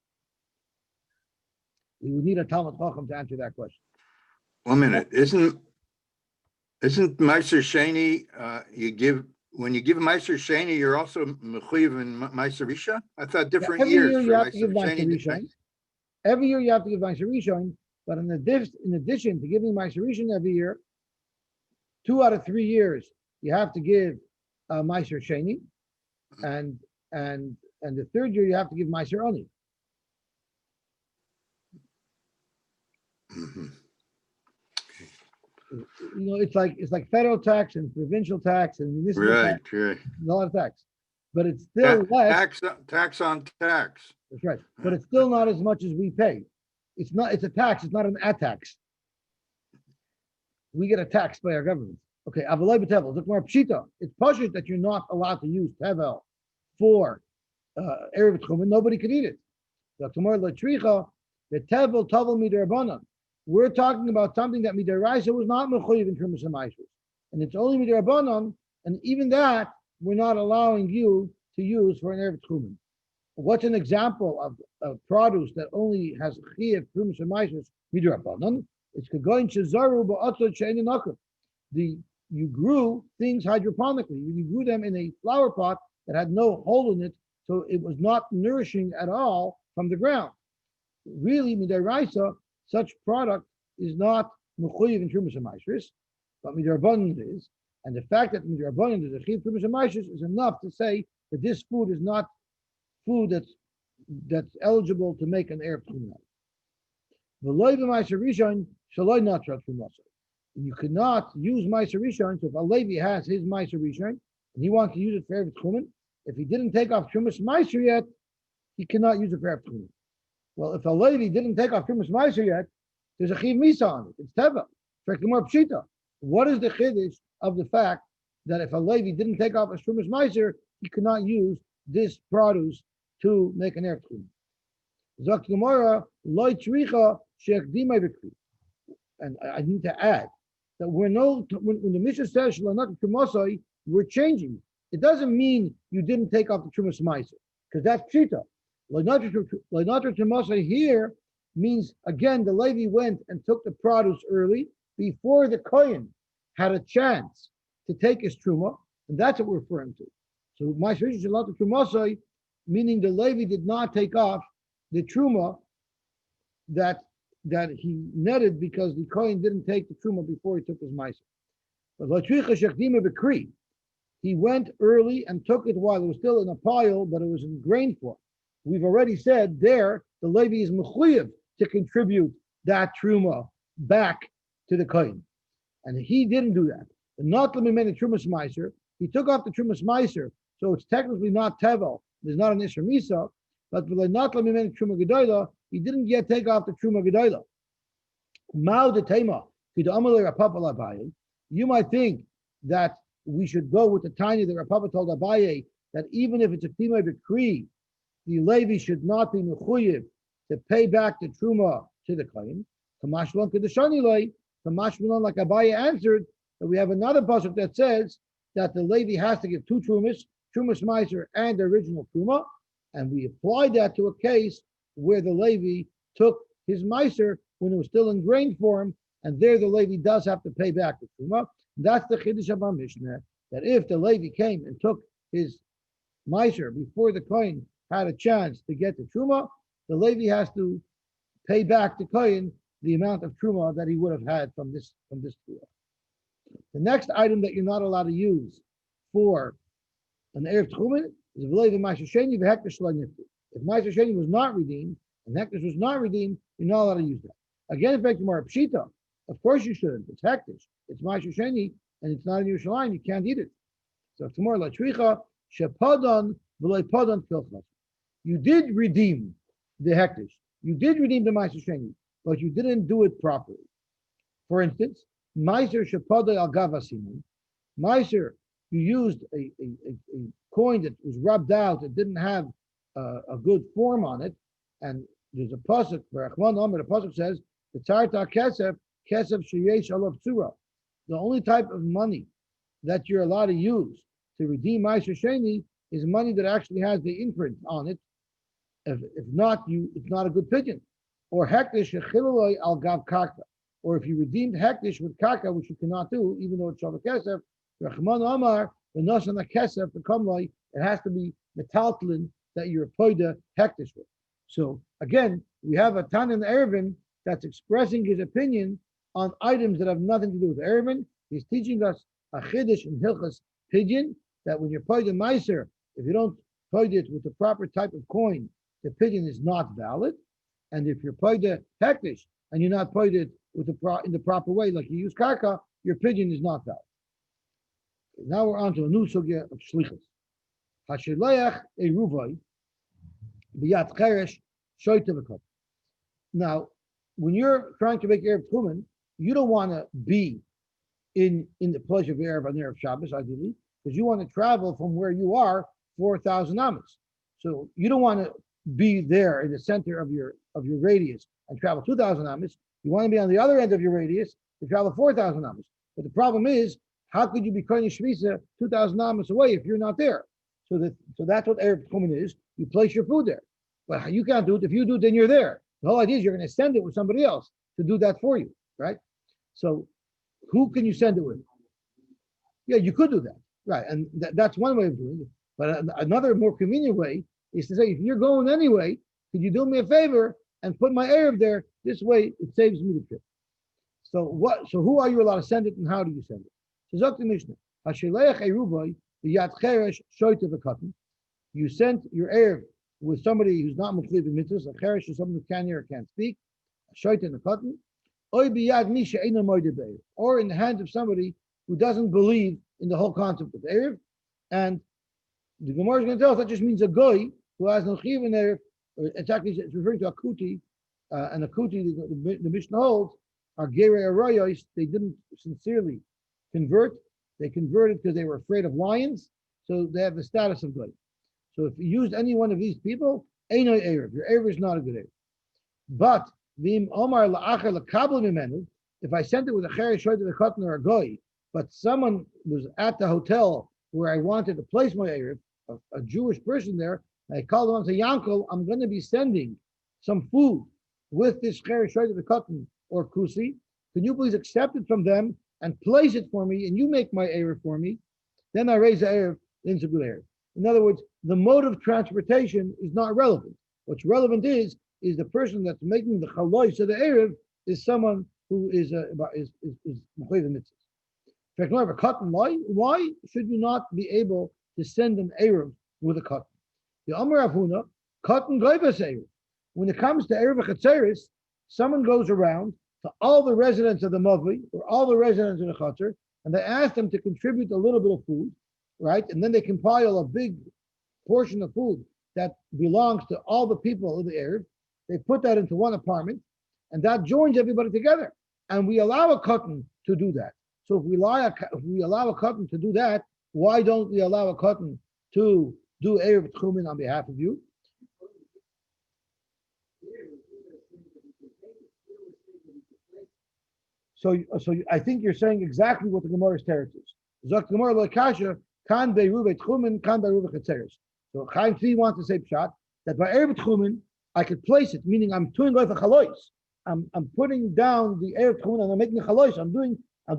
We would need a Talmud Chacham to answer that question. 1 minute. Isn't Meiser Sheni, when you give Meiser Sheni, you're also mechuyev in Meiser Rishon? I thought different every years year for you have to give Meiser Meiser Sheni. Rishon. Every year you have to give Meiser Rishon, but in addition to giving Meiser Rishon every year, 2 out of 3 years you have to give Meiser Sheni, and the third year you have to give Meiser Ani. Mm-hmm. It's like federal tax and provincial tax and municipal tax. Right. A lot of tax, but it's still less. Tax on tax. That's right, but it's still not as much as we pay. It's a tax. It's not an tax. We get a tax by our government. Okay, avalei b'tevel. Look more pshita. It's pashut that you're not allowed to use tevel for erev tchumen. Nobody can eat it. The tomorrow letricha the tevel tavel midirabanan. We're talking about something that midaraisa was not mechuyev in terms of ma'asros, and it's only midirabanan, and even that we're not allowing you to use for an erev tchumen. What's an example of produce that only has chiyuv terums and ma'asros midirabanan? It's kagoin shezaru ba'atzot she'ein nakum. You grew things hydroponically. You grew them in a flower pot that had no hole in it, so it was not nourishing at all from the ground. Really, midaraisa, such product is not mechuyev in terums of ma'asros, but midirabanan is. And the fact that midirabanan is a chiyuv terums and ma'asros is enough to say that this food is not food that's eligible to make an erev tchumen. V'loy b'ma'aser rishon shaloi natra trumasa. You cannot use ma'aser rishon. So if a Levi has his ma'aser rishon and he wants to use it for erev tchumen, if he didn't take off trumas ma'aser yet, he cannot use it for erev tchumen. Well, if a Levi didn't take off trumas ma'aser yet, there's a chiv misa on it. It's teva. It's more pshita. What is the chiddush of the fact that if a Levi didn't take off his trumas ma'aser, he cannot use this produce to make an erev tchumen? Zok Gemara loy tzricha she'akdimai b'kri. And I need to add that when the Mishnah says shlanat trumasai, we're changing. It doesn't mean you didn't take off the trumas ma'aser, because that's pshita. Shlanat trumasai here means again the Levi went and took the produce early before the Kohen had a chance to take his truma, and that's what we're referring to. So ma'aser shlanat trumasai, meaning the Levi did not take off the truma that he netted because the Kohen didn't take the truma before he took his ma'aser. But he went early and took it while it was still in a pile, but it was in grain form. We've already said there the Levi is mechuyev to contribute that truma back to the Kohen, and he didn't do that. And not let me make the trumas ma'aser. He took off the trumas ma'aser, so it's technically not tevel. There's not an isher misa. But not let me make the truma gedola. He didn't yet take off the truma gedola. Mao de tema you might think that we should go with the tanya that Rapapa told Abaye that even if it's a tima b'kri, the Levi should not be mechuyev to pay back the truma to the Kohen. Kamashlan kedeshani lei. Kamashlan, like Abaye answered, that we have another pasuk that says that the Levi has to give 2 trumas ma'aser and the original truma. And we applied that to a case where the Levi took his meiser when it was still in grain form, and there the Levi does have to pay back the truma. That's the chiddush of our Mishnah, that if the Levi came and took his meiser before the Kohen had a chance to get the truma, the Levi has to pay back the Kohen the amount of truma that he would have had from this truma. The next item that you're not allowed to use for an erev tchumen is if ma'aser sheni v'hekdesh lo niftu. If ma'aser sheni was not redeemed and hekdesh was not redeemed, you're not allowed to use that. Again, in fact, more pshita. Of course you shouldn't. It's hekdesh. It's ma'aser sheni, and it's not in Yerushalayim. You can't eat it. So tomorrow latricha shepadon v'lo padon kilchas. You did redeem the hekdesh. You did redeem the Meiser Sheni, but you didn't do it properly. For instance, Meiser Shapada al Gavasimun. Meiser, you used a coin that was rubbed out, it didn't have a good form on it, and there's a pasuk, the pasuk says, the Tzarta Kesef Sheyesh Alav Tzura. The only type of money that you're allowed to use to redeem Meiser Sheni is money that actually has the imprint on it. If not, it's not a good pigeon. Or Hektish Shechiloi al Gav Karka. Or if you redeemed Hektish with Karka, which you cannot do, even though it's Shavak Kesef, Rachman Amar, the Nasan Kesef, the Kamloi, it has to be metaltlin that you're poida Hektish with. So again, we have a Tan in Eruvin that's expressing his opinion on items that have nothing to do with Eruvin. He's teaching us a Chiddush in Hilchas Pigeon, that when you're poida Meiser, if you don't poida it with the proper type of coin, the pigeon is not valid. And if you're poida Hektish and you're not poida it with in the proper way, like you use Karka, your pigeon is not valid. Now we're on to a new sugya of Shlichus. Hashilayach Eruvin b'yat cheresh shoyte v'kot. Now, when you're trying to make Erev Tchumen, you don't want to be in the place of Erev on Erev Shabbos, ideally, because you want to travel from where you are 4,000 amas. So you don't want to be there in the center of your radius and travel 2,000 amas. You want to be on the other end of your radius to travel 4,000 amas. But the problem is, how could you be Kohen Shvisa 2,000 amas away if you're not there? So that's what Erev Tchumen is. You place your food there. But you can't do it. If you do it, then you're there. The whole idea is you're going to send it with somebody else to do that for you, right? So who can you send it with? Yeah, you could do that, right? And that's one way of doing it. But another more convenient way is to say, if you're going anyway, could you do me a favor and put my Erev there? This way, it saves me the trip. So who are you allowed to send it, and how do you send it? So Zok the Mishnah, Hashileach Eruvin b'yat cheresh shoyte v'katan. You sent your Erev with somebody who's not Mechliv in mitzvahs. A cheresh is someone who can't hear or can't speak. Shoyte and a cotton. Oy b'yad misha eino moide be'erev. Or in the hands of somebody who doesn't believe in the whole concept of Erev. And the Gemara is going to tell us that just means a goy who has no chiv in Erev. It's referring to a kuti. And a kuti, the Mishnah holds, are gerei arayos. They didn't sincerely convert. They converted because they were afraid of lions. So they have the status of goy. So if you used any one of these people, Eino Erev, your Erev is not a good Erev. But Vim Omar La'achar L'Kabel Mimenu, if I sent it with a Cheresh Shoyte V'Katan or a Goy, but someone was at the hotel where I wanted to place my Erev, a Jewish person there, I called him and said, Yankel, I'm going to be sending some food with this Cheresh Shoyte V'Katan or Kusi. Can you please accept it from them and place it for me, and you make my Erev for me? Then I raise the Erev, then it's a good Erev. In other words, the mode of transportation is not relevant. What's relevant is the person that's making the chalois of the Erev is someone who is mechuyev mitzvahs. In fact, why should you not be able to send an Erev with a cotton? The Amar Avuna, cotton goyvas Erev. When it comes to Erev Chatzeris, someone goes around to all the residents of the Mavli or all the residents of the Chatzar, and they ask them to contribute a little bit of food, right? And then they compile a big portion of food that belongs to all the people of the Erev. They put that into one apartment, and that joins everybody together. And we allow a cotton to do that. So if we allow a cotton to do that, why don't we allow a cotton to do Erev Tchumen on behalf of you? So I think you're saying exactly what the Gemara's teretz is. Zok Gemara Lokasha kan be'eruv tchumen kan be'eruv chatzeres. So Chaim Tzvi wants to say pshat that by Erev Tchumen I could place it, meaning I'm doing like a chalois. I'm putting down the Erev Tchumen and I'm making a chalois. I'm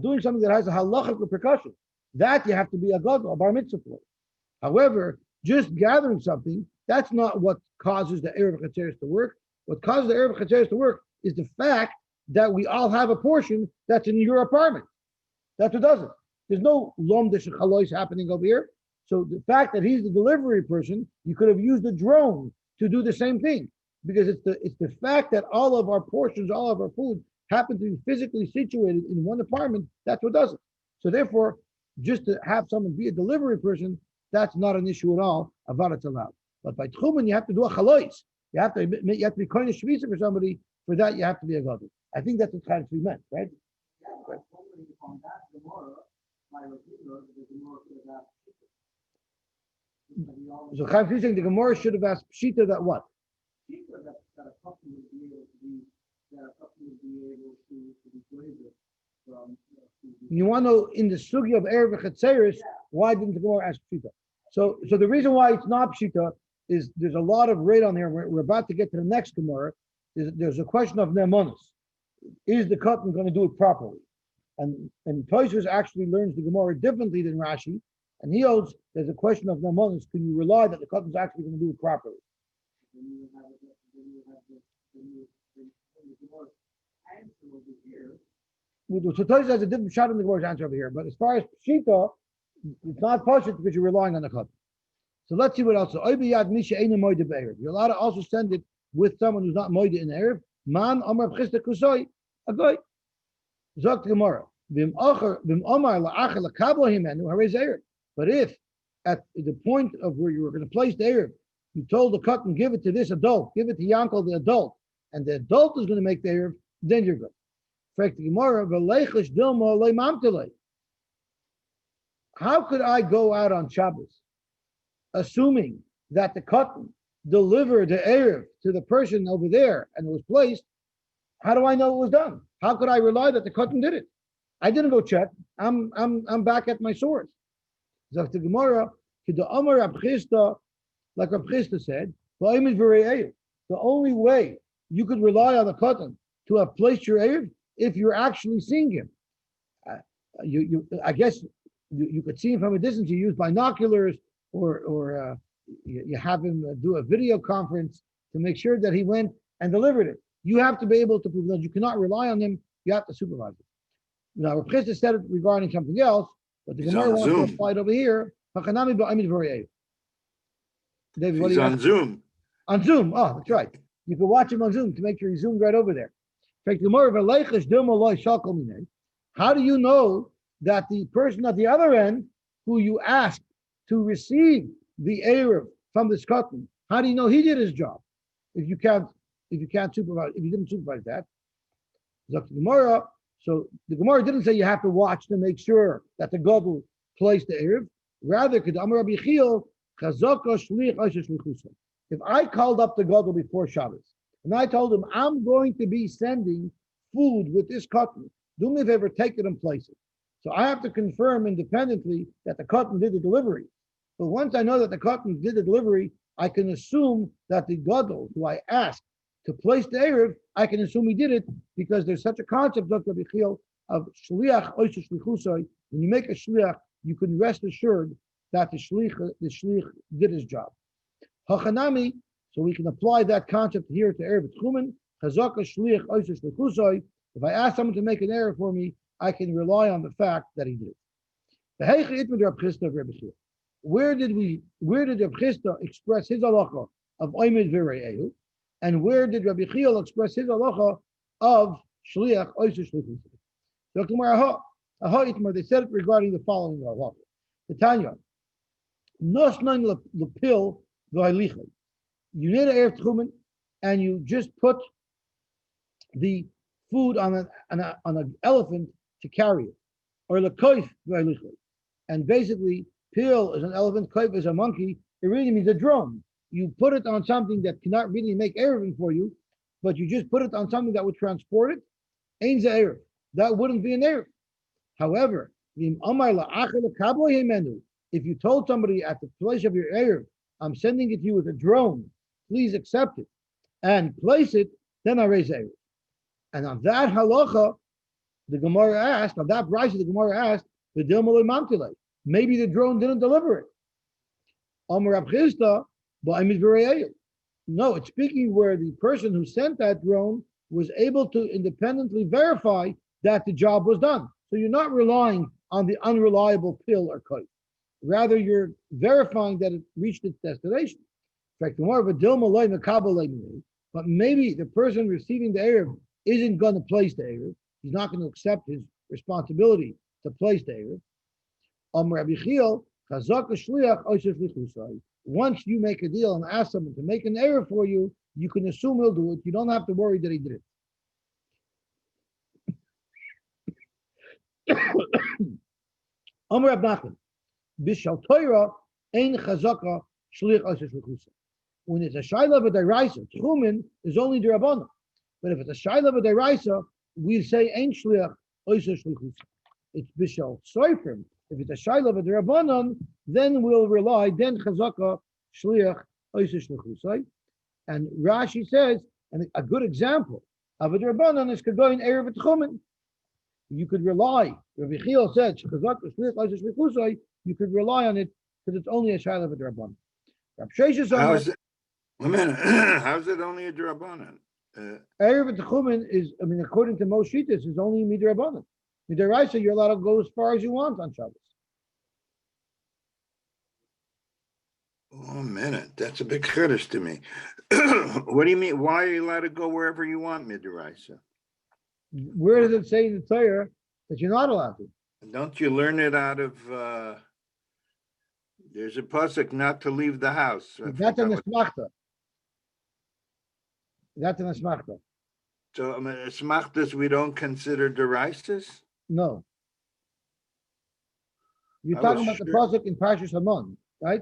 doing something that has a halachic repercussion. That you have to be a gadol, a bar mitzvah for. However, just gathering something, that's not what causes the Erev Chatzeres to work. What causes the Erev Chatzeres to work is the fact that we all have a portion that's in your apartment. That's what does it. There's no lomdish chalois happening over here. So the fact that he's the delivery person, you could have used a drone to do the same thing, because it's the fact that all of our portions, all of our food happen to be physically situated in one apartment. That's what does it. So therefore, just to have someone be a delivery person, that's not an issue at all. Avad it's allowed. But by tchumen, you have to do a chalois. You have to admit, you have to be kind of shvisa for somebody. For that, you have to be a gadol. I think that's what Chaim Tzvi meant, right? Right. So Chaim Tzvi saying the Gemara should have asked Pshita that what? You want to know in the sugi of Erev Chetzeris, why didn't the Gemara ask Pshita? So the reason why it's not Pshita is there's a lot of rate on here. We're about to get to the next Gemara. There's a question of Ne'emonos. Is the cotton going to do it properly? And Tosfos actually learns the Gemara differently than Rashi, and he holds there's a question of Ne'emonos. Can you rely that the cotton's actually going to do it properly? So Tosfos has a different shot in the Gemara's answer over here, but as far as Pshita, it's not Pashit because you're relying on the cotton. So let's see what else. You're allowed to also send it with someone who's not moide in Erev. Man Amar B'chista Kusoi, a guy. Zok the Gemara. But if at the point of where you were going to place the Erev, you told the cotton, give it to this adult, give it to Yankel, the adult, and the adult is going to make the Erev, then you're good. How could I go out on Shabbos assuming that the cotton delivered the Erev to the person over there and it was placed? How do I know it was done? How could I rely that the cotton did it? I didn't go check. I'm back at my source. Zok the Gemara, like Rab Chisda said, the only way you could rely on the cotton to have placed your Erev if you're actually seeing him. I guess you could see him from a distance. You use binoculars, or you have him do a video conference to make sure that he went and delivered it. You have to be able to prove that. You cannot rely on him. You have to supervise it. Now, Rav Chisda said it regarding something else, but the Gemara wants to apply it over here. David, what He's on Zoom. On Zoom. Oh, that's right. You can watch him on Zoom to make sure he zoomed right over there. How do you know that the person at the other end who you asked to receive the Erev from this cotton, how do you know he did his job? If you can't supervise, if you didn't supervise that. So the Gemara didn't say you have to watch to make sure that the gadol placed the Erev. Rather, if I called up the gadol before Shabbos and I told him I'm going to be sending food with this cotton, do me a favor, take it and place it. So I have to confirm independently that the cotton did the delivery. But once I know that the cotton did the delivery, I can assume that the gadol who I asked to place the Erev, I can assume he did it because there's such a concept, Dr. Bichil, of shliach oishes shlichusai. When you make a shliach, you can rest assured that the shlich did his job. Hachanami, so we can apply that concept here to Erev Tchumen. Chazaka shliach oishes shlichusai. If I ask someone to make an Erev for me, I can rely on the fact that he did. Where did Reb Chisda express his halacha of Oimid V'Re'ehu, and where did Rabbi Chiel express his halacha of Shliach Oishes Shlichus? They said it regarding the following halacha. The Tanya, Nosnain Lepil V'Halicha. You need an Erev Tchumen, and you just put the food on an elephant to carry it, or Lekoif V'Halicha. And basically, Pil is an elephant, Koif is a monkey. It really means a drone. You put it on something that cannot really make Eruvin for you, but you just put it on something that would transport it. Ein ze Eruv. That wouldn't be an Eruv. However, if you told somebody at the place of your Eruv, I'm sending it to you with a drone, please accept it and place it, then I raise Eruv. And on that halacha, the Gemara asked, on that brayso, the Gemara asked, maybe the drone didn't deliver it. No, it's speaking where the person who sent that drone was able to independently verify that the job was done. So you're not relying on the unreliable pill or kite. Rather, you're verifying that it reached its destination. In fact, more of a but maybe the person receiving the Erev isn't going to place the Erev. He's not going to accept his responsibility to place the Erev. Once you make a deal and ask someone to make an Erev for you, you can assume he'll do it. You don't have to worry that he did it. Amar Rab Nachman, Bishal Torah ein chazaka shliach asher shlichusa. When it's a shayla v'daraisa, tchumen is only the Rabbana. But if it's a shayla v'daraisa, we say ein shliach asher shlichusa. It's bishal soifrim. If it's a shayla v'darabanan, then we'll rely then chazaka shliach asher shlichusa. And Rashi says, and a good example of a darabanan is kagoyin erev tchumen. You could rely. Rabbi Chiel said, you could rely on it because it's only a shayla of a drabanan. How is it? Wait a minute. How's it only a drabanan? Erev Tchumen is, according to most Shitas, is only midrabanan. Midaraisa, you're allowed to go as far as you want on Shabbos. Oh, a minute. That's a big chiddush to me. What do you mean? Why are you allowed to go wherever you want, midaraisa? Where does it say in the Torah that you're not allowed to? Don't you learn it out of, there's a pasuk not to leave the house. That's an esmachta. That's an esmachta. So, esmachtas we don't consider deraisas? No. You're talking about the pasuk in Parshas Hamon, right?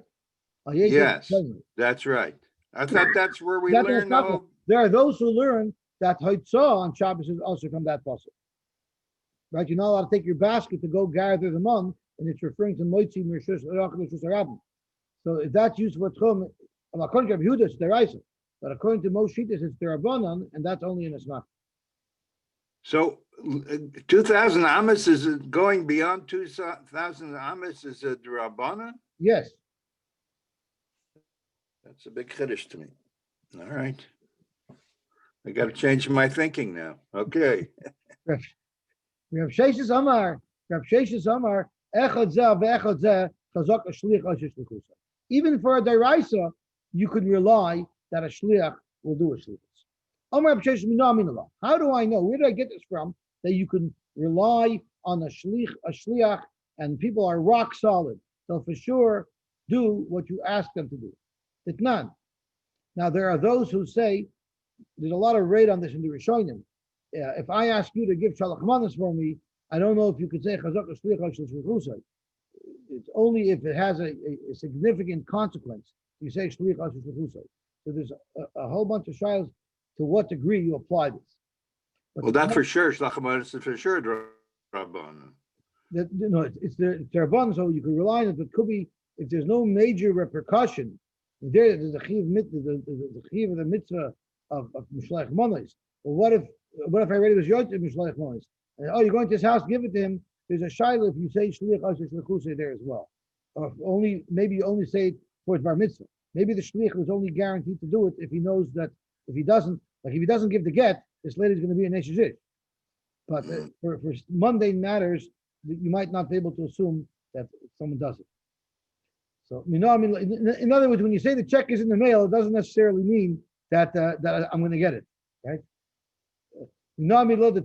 Yes, that's right. I thought that's where we learn. There are those who learn that Haitzah on Shabbos is also from that pasuk. Right? You're not allowed to take your basket to go gather the mun, and it's referring to Moitzi Mirshus Arabim. So if that's used for Tchum, according to Yehuda, it's Deraisa. But according to most Shitas, it's Derabanan, and that's only in Asmach. So 2,000 Amos is going beyond 2,000 Amos is a Derabanan? Yes. That's a big chiddush to me. All right. I got to change my thinking now. Okay. We have Sheshis Amar. Echad zeh ve'echad zeh chazak a shliach asher shlichusa. Even for a deraisa, you could rely that a shliach will do a shlichus. Amar Sheshis mina minallah. How do I know? Where did I get this from? That you can rely on a shliach, and people are rock solid. They'll for sure do what you ask them to do. It's none. Now there are those who say, there's a lot of raid on this in the Rishonim. If I ask you to give shalach manas for me, I don't know if you could say chazak shliach shlichusa. It's only if it has a significant consequence. You say shliach shlichusa. So there's a whole bunch of shilas to what degree you apply this. But well, that's for sure. Shalach manas is for sure drabanan. No, it's the drabanan, so you can rely on it. But it could be if there's no major repercussion. There's a chiv of the mitzvah of Mishleich Manos. Well, what if I already was Yosy Mishleich Manos? Oh, you're going to his house, give it to him. There's a shayla if you say Shliach Asher Shlichusay there as well. Or maybe you only say it for his bar mitzvah. Maybe the shliach was only guaranteed to do it if he knows that if he doesn't give the get, this lady's going to be a neshizish. But for mundane matters, you might not be able to assume that someone does it. So, in other words, when you say the check is in the mail, it doesn't necessarily mean that I'm going to get it, right? We know the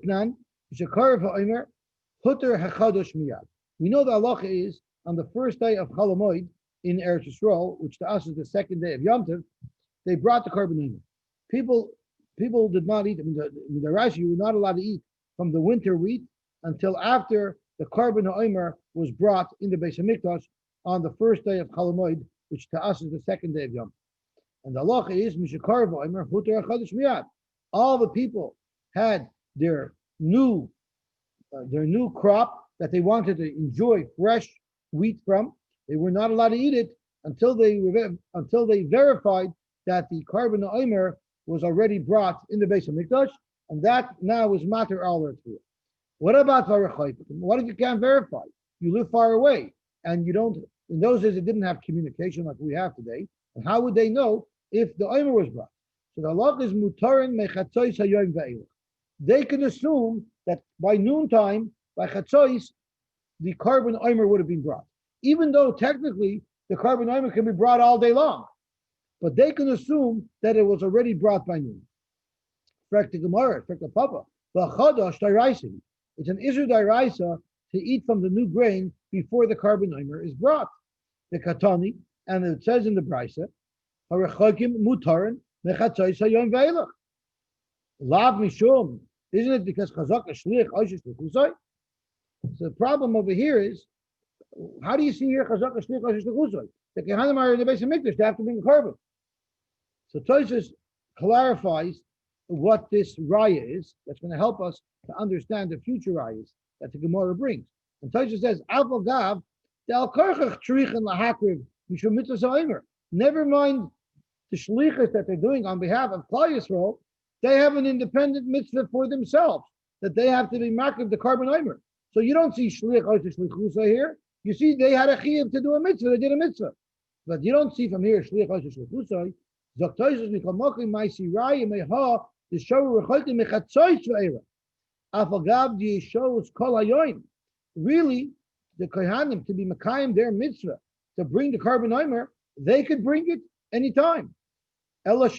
halacha is on the first day of Cholamoid in Eretz Yisrael, which to us is the second day of Yom Tov, they brought the korban. People did not eat. The Rashi, you were not allowed to eat from the winter wheat until after the korban ha'omer was brought in the Beis Hamikdash on the first day of Cholamoid, which to us is the second day of Yom. And the halacha is Mishakar v'omer huter hachadash miyad. All the people had their new crop that they wanted to enjoy fresh wheat from. They were not allowed to eat it until they verified that the korban ha'omer was already brought in the Beis Hamikdash, and that now is matter al. What about varachayim? What if you can't verify? You live far away. And you don't, in those days, it didn't have communication like we have today. And how would they know if the Omer was brought? So the halacha is mutarin mechatzois hayoim ve'elach. They can assume that by noontime, by chatzois, the korban Omer would have been brought. Even though technically the korban Omer can be brought all day long. But they can assume that it was already brought by noon. It's an Isur Dairaisa to eat from the new grain before the korban omer is brought. The katani, and it says in the brisa, harachokim mutarin Mechatzois hayom ve'elach. Lav mishum. Isn't it because chazak shliach oishes l'chusay? So the problem over here is, how do you see here chazak shliach oishes l'chusay? The kehanim are in the base of mikdash; they have to bring a carbon. So Tosfos clarifies what this raya is. That's going to help us to understand the future rayas that the Gemara brings. And Tosfos says, "Avol gav del karchach tzrichen lahakriv mishum mitzvah omer." Never mind the shlichus that they're doing on behalf of Klal Yisrael. They have an independent mitzvah for themselves that they have to be makriv the carbon omer. So you don't see shlich oishes l'chusa here. You see they had a chiyuv to do a mitzvah. They did a mitzvah, but you don't see from here shlich oishes l'chusa. Zoktoisus mikomokim ma'isi raya meha the show recholti mechatzois ve'era. Afagav the shows kol hayoim. Really, the kohanim to be makayim their mitzvah to bring the carbon omer, they could bring it anytime. Since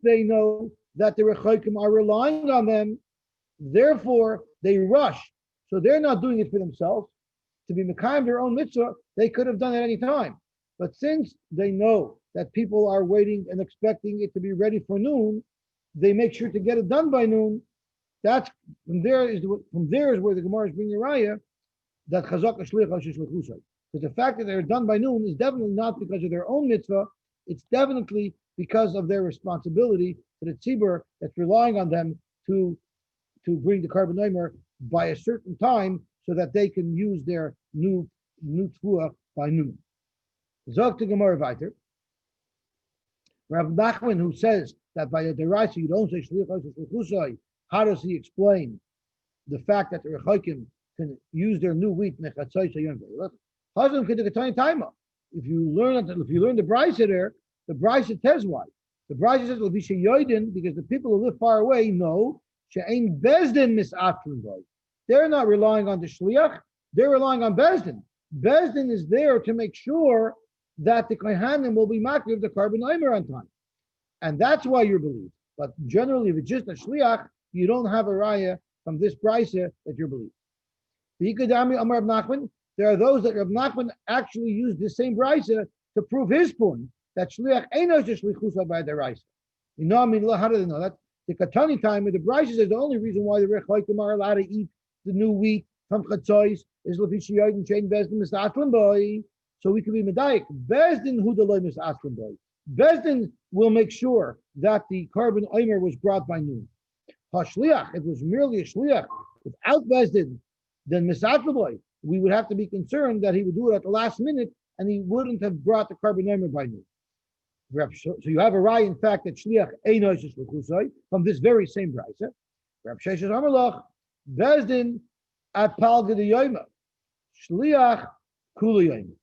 they know that the rechokim are relying on them, therefore they rush. So they're not doing it for themselves. To be mekayim their own mitzvah, they could have done it any time. But since they know that people are waiting and expecting it to be ready for noon, they make sure to get it done by noon. That's from there is where the Gemara is bringing the raya that chazak shliach hashish l'chusay. Because the fact that they're done by noon is definitely not because of their own mitzvah. It's definitely because of their responsibility to the tzibur that's relying on them to bring the carbon omer by a certain time so that they can use their new tfuah by noon. Zog to Gemara weiter. Rav Nachman, who says that by the deraisa you don't say shliach hashish l'chusay, how does he explain the fact that the rechokim can use their new wheat mechatzos hayom ve'elach? If you learn the brisa there, the brisa tells why. The brisa says because the people who live far away know she'ain bezdin misatrin boy. They're not relying on the shliach; they're relying on bezdin. Bezdin is there to make sure that the kohanim will be makriv the carbon omer on time, and that's why you're believed. But generally, if it's just a shliach, you don't have a raya from this brisa that you're believed. There are those that Rav Nachman actually used the same brisa to prove his point that shliach eino shlichusa by the brisa. You know, I mean, how do they know that? The Katani time with the brisa says the only reason why the rechokim are allowed to eat the new wheat from chatzois is lefishiyot and chain bezdin misatlim boy. So we can be medayik. Bezdin hu deloy misatlim boy. Bezdin will make sure that the carbon omer was brought by noon. Hashliach, it was merely a shliach without bezdin, then misatlim boy. We would have to be concerned that he would do it at the last minute and he wouldn't have brought the carbon omer by noon. So you have a raya, in fact, that shliach eino shliach l'chusay from this very same brisa. Rab Sheshes Amalach bezdin at palga de yoyma shliach kula yoyma.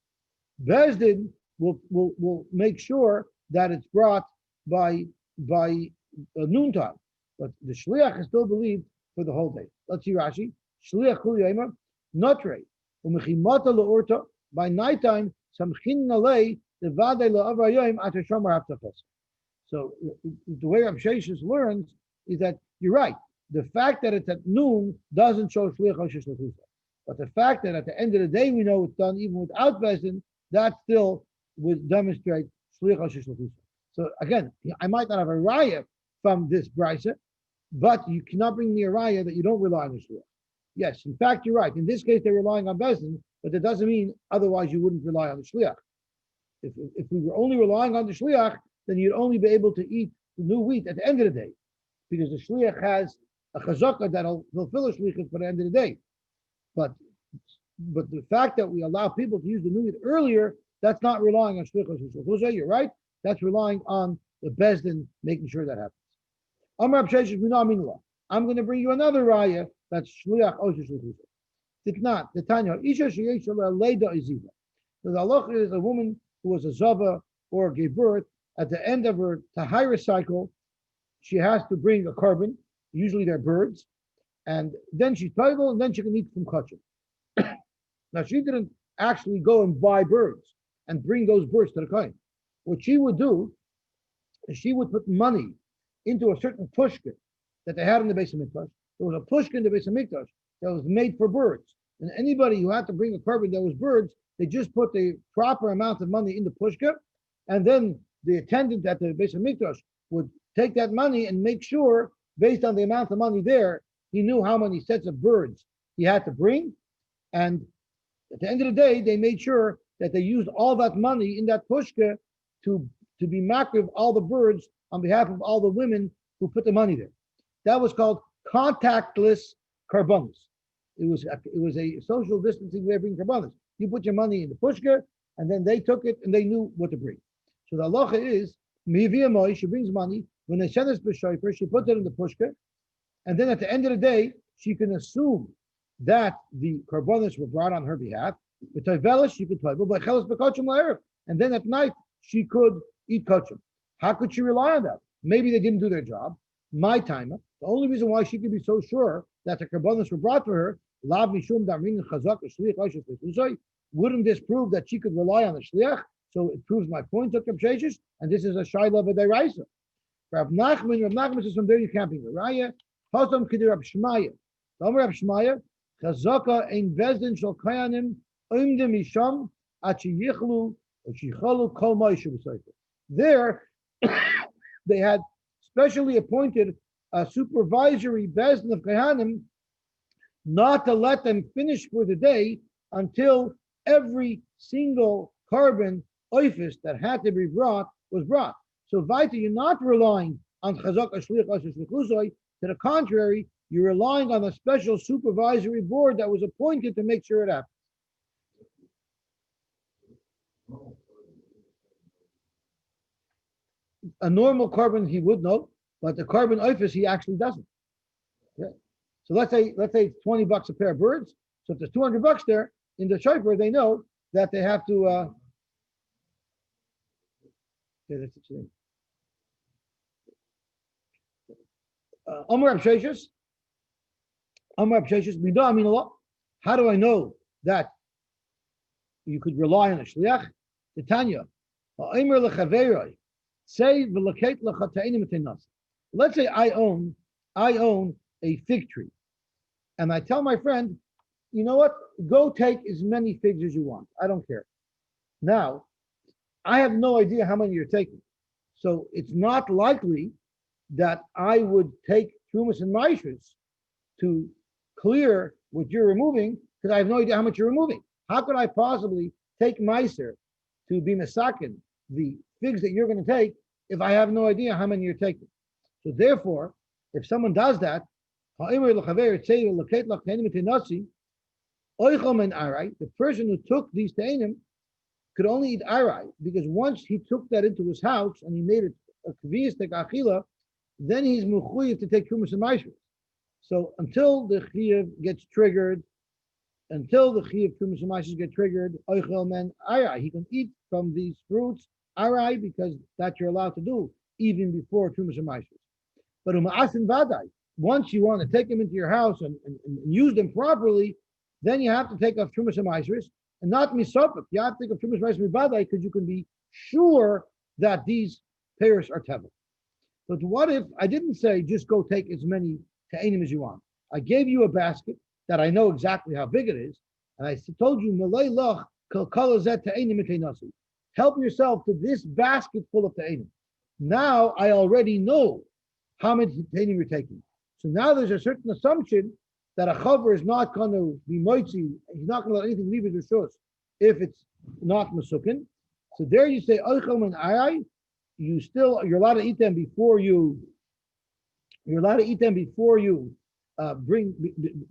Bezdin will make sure that it's brought by noontime, but the shliach is still believed for the whole day. Let's see Rashi. Shliach kula yoyma notre umechimata leorta by nighttime samchin alei. So the way Rav Sheshes learns is that you're right. The fact that it's at noon doesn't show shliach hashish l'chusa, but the fact that at the end of the day we know it's done even without bezdin, that still would demonstrate shliach hashish l'chusa. So again, I might not have a raya from this brisa, but you cannot bring me a raya that you don't rely on the shliach. Yes, in fact, you're right. In this case, they're relying on bezdin, but that doesn't mean otherwise you wouldn't rely on the shliach. If we were only relying on the shliach, then you'd only be able to eat the new wheat at the end of the day, because the shliach has a chazakah that'll fulfill a shliach for the end of the day. But the fact that we allow people to use the new wheat earlier, that's not relying on shliach. You're right. That's relying on the bezdin making sure that happens. I'm going to bring you another raya that's shliach osher shliach. Tiknat the Tanya isha sheyesh leida iziva. So the halacha is a woman who was a zava or gave birth, at the end of her tahira cycle, she has to bring a carbon, usually they're birds, and then she's toivel, and then she can eat from kachim. Now she didn't actually go and buy birds and bring those birds to the kohen. What she would do is she would put money into a certain pushkin that they had in the Beis Hamikdash. There was a pushkin in the Beis Hamikdash that was made for birds, and anybody who had to bring a carbon that was birds They just put the proper amount of money in the pushka, and then the attendant at the Beis Hamikdash would take that money and make sure, based on the amount of money there, he knew how many sets of birds he had to bring. And at the end of the day, they made sure that they used all that money in that pushka to be makriv all the birds on behalf of all the women who put the money there. That was called contactless karbonos. It was a social distancing way of bringing karbonos. You put your money in the pushka, and then they took it and they knew what to bring. So the halacha is, she brings money. When they send us b'shayfer, she puts it in the pushka, and then at the end of the day, she can assume that the karbonos were brought on her behalf. With toivelis, she could toivel, but chelas b'kachim la'erev, and then at night she could eat kachim. How could she rely on that? Maybe they didn't do their job. My timer. The only reason why she could be so sure that the karbonos were brought to her, wouldn't this prove that she could rely on the shliach? So it proves my point, Dr. Sheshes, and this is a shayla v'deraisa. Rav Nachman says from there you can't be the raya. Hasam kidir Rav Shmaya. Rav Shmaya, chazaka ein bezdin shel kayanim oimdim misham at sheyichlu sheyichalu kol ma'ishu b'sayfer. There, they had specially appointed a supervisory bezdin of kayanim not to let them finish for the day until every single carbon oifis that had to be brought was brought. So Vaita, you're not relying on chazak ashliach ashlichuzoi. To the contrary, you're relying on a special supervisory board that was appointed to make sure it happens. A normal carbon he would know, but the carbon oifis he actually doesn't. Okay. So let's say it's $20 a pair of birds. So if there's $200 there in the shofar, they know that they have to. Okay, that's the thing. Amar Absheshus, Midah Aminallah. How do I know that you could rely on a shliach? The Tanya, Amar lechaveroi, say v'lakate lachateinim etenas. Let's say I own a fig tree, and I tell my friend, you know what? Go take as many figs as you want. I don't care. Now, I have no idea how many you're taking, so it's not likely that I would take trumas and maishas to clear what you're removing because I have no idea how much you're removing. How could I possibly take meiser to be masakin, the figs that you're going to take, if I have no idea how many you're taking? So therefore, if someone does that, the person who took these teinim could only eat arai, because once he took that into his house and he made it a kviyistek achila, then he's mechuyev to take trumas and maishras. So until the chiyuv gets triggered, until the chiyuv trumas and maishras get triggered, oichel men arai, he can eat from these fruits arai because that you're allowed to do even before trumas and maishras. But uma'asin vadai, once you want to take them into your house and use them properly, then you have to take off trumas and maishras, and not misopik. You have to take off trumas and maishras vadai because you can be sure that these pairs are tevel. But what if I didn't say just go take as many te'enim as you want? I gave you a basket that I know exactly how big it is, and I told you, Malay loch kol kalazet te'enim eteinasi. Help yourself to this basket full of te'enim. Now I already know how many te'enim you're taking. So now there's a certain assumption that a chaver is not going to be moitzi, he's not going to let anything leave his rishos if it's not masukin. So there you say, oichel min ayai, you're allowed to eat them before you bring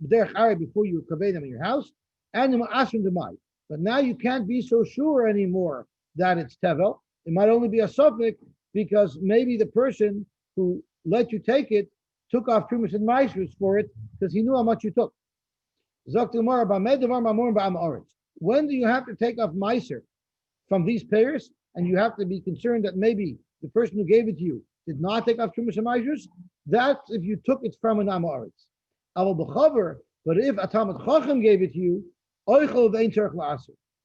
derech arai before you convey them in your house, and you ask them to buy. But now you can't be so sure anymore that it's tevel. It might only be a suffix because maybe the person who let you take it took off trumas and maishras for it because he knew how much you took. When do you have to take off meiser from these pairs? And you have to be concerned that maybe the person who gave it to you did not take off trumas and maishras. That's if you took it from an amoritz. But if a Talmud Chacham gave it to you,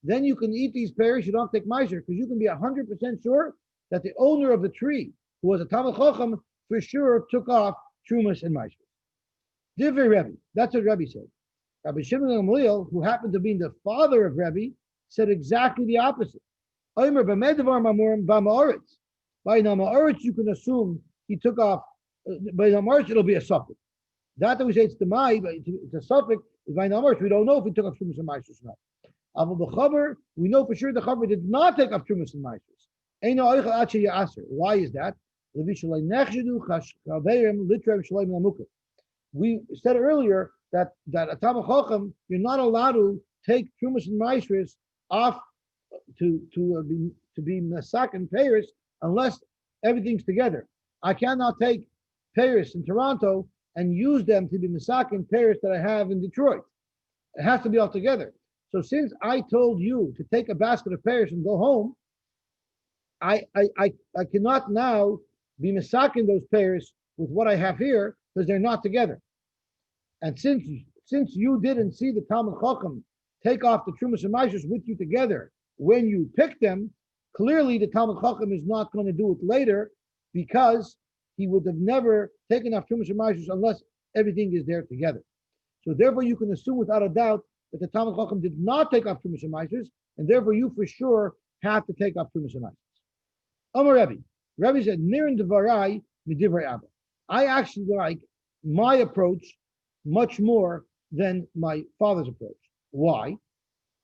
then you can eat these pairs. You don't take meiser because you can be 100% sure that the owner of the tree, who was a Talmud Chacham, for sure took off trumas and maishras. Divrei Rebbe. That's what Rebbe said. Rabbi Shimon Gamliel, who happened to be the father of Rebbe, said exactly the opposite. Omer b'medavar mamurim b'ma'aretz. By Nama'aretz, you can assume he took off. By Nama'aretz, it'll be a suffix. That we say it's the Mai, but it's a suffix. By Nama'aretz, we don't know if he took off Trumas and Maasros or not. Aval b'chaber, we know for sure the Chaber did not take off Trumas and Maasros. Eino oichel ache ya'aser. Why is that? We said earlier that a Talmid Chacham, you're not allowed to take Trumas and Maasros off to be Masak and Paris unless everything's together. I cannot take Paris in Toronto and use them to be Masak and Paris that I have in Detroit. It has to be all together. So since I told you to take a basket of Paris and go home, I cannot now be Masaking those Paris with what I have here because they're not together. And since you didn't see the Talmid Chacham take off the Trumas and Maasros with you together when you picked them, clearly the Talmid Chacham is not going to do it later because he would have never taken off Trumas and Maasros unless everything is there together. So therefore you can assume without a doubt that the Talmid Chacham did not take off Trumas and Maasros, and therefore you for sure have to take off Trumas and Maasros. Amar Rebbe said, Nirin Devarai Midivrei Abba. I actually like my approach much more than my father's approach. Why?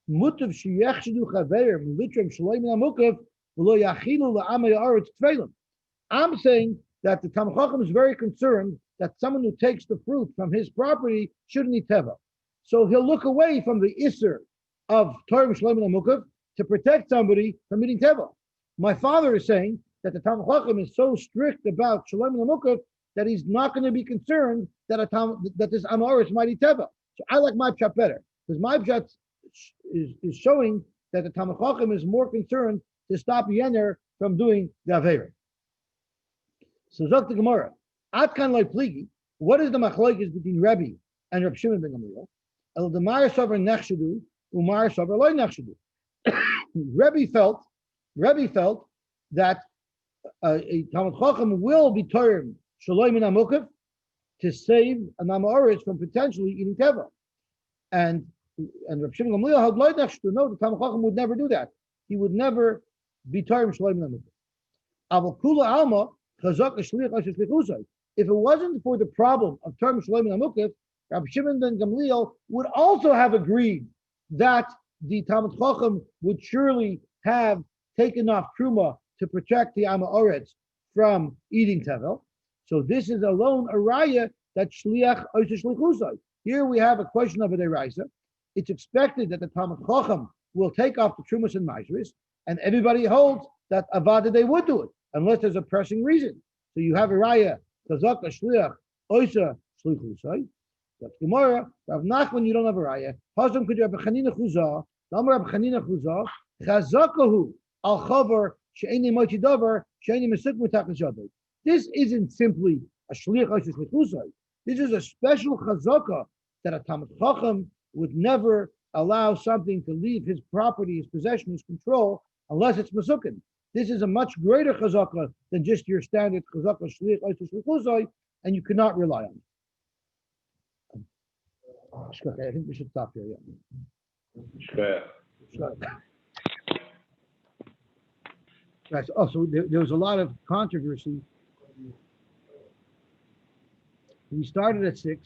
I'm saying that the Talmid Chacham is very concerned that someone who takes the fruit from his property shouldn't eat teva. So he'll look away from the isser of Torah Shleim Amukov to protect somebody from eating teva. My father is saying that the Talmid Chacham is so strict about Shleim Amukov that he's not going to be concerned that this Amoris might eat teva. So I like my pshat better because my pshat is showing that the Talmid Chacham is more concerned to stop Yener from doing the Aveira. So Zok the Gemara, Atkan like Pligi, what is the machlokes between Rebbe and Reb Shimon ben Gamliel? El Demar Sover Nechshedu, Umar Sover Loy Nechshedu. Rebbe felt that a Talmid Chacham will be turned Shalom min Amukav to save an Amoritz from potentially eating teva. And Reb Shimon ben Gamliel had Loy Nechshedu. No, the Talmid Chacham would never do that. He would never be turned Shalom min Amukav. Aval Kula Alma. If it wasn't for the problem of term Shalom and Amukif, Rabbi Shimon ben Gamliel would also have agreed that the Talmid Chacham would surely have taken off Truma to protect the Ama Oretz from eating Tevel. So this is alone a raya that Shliach Oisha Shlichusai. Here we have a question of a deraisa. It's expected that the Talmid Chacham will take off the Trumas and Maasros, and everybody holds that Avada they would do it, unless there's a pressing reason. So you have a raya, Chazaka Shliach, Oisa Shlichusai. That's Gemara. Rav Nachman, you don't have a raya. Hasam could you have a Chanina Chuzah, Damar Rab Chanina Chuzah, Chazakahu Al Chavar, She'eni Mochi Davar, She'eni Mesuk Mutakas Yadai. This isn't simply a Shliach Oisa Shlichusai. This is a special Chazaka that a Talmid Chacham would never allow something to leave his property, his possession, his control, unless it's Mesukin. This is a much greater chazaka than just your standard chazaka shliach oishes shlichusai, and you cannot rely on it. I think we should stop here. Yeah. Right. Oh, so there was a lot of controversy. We started at 6.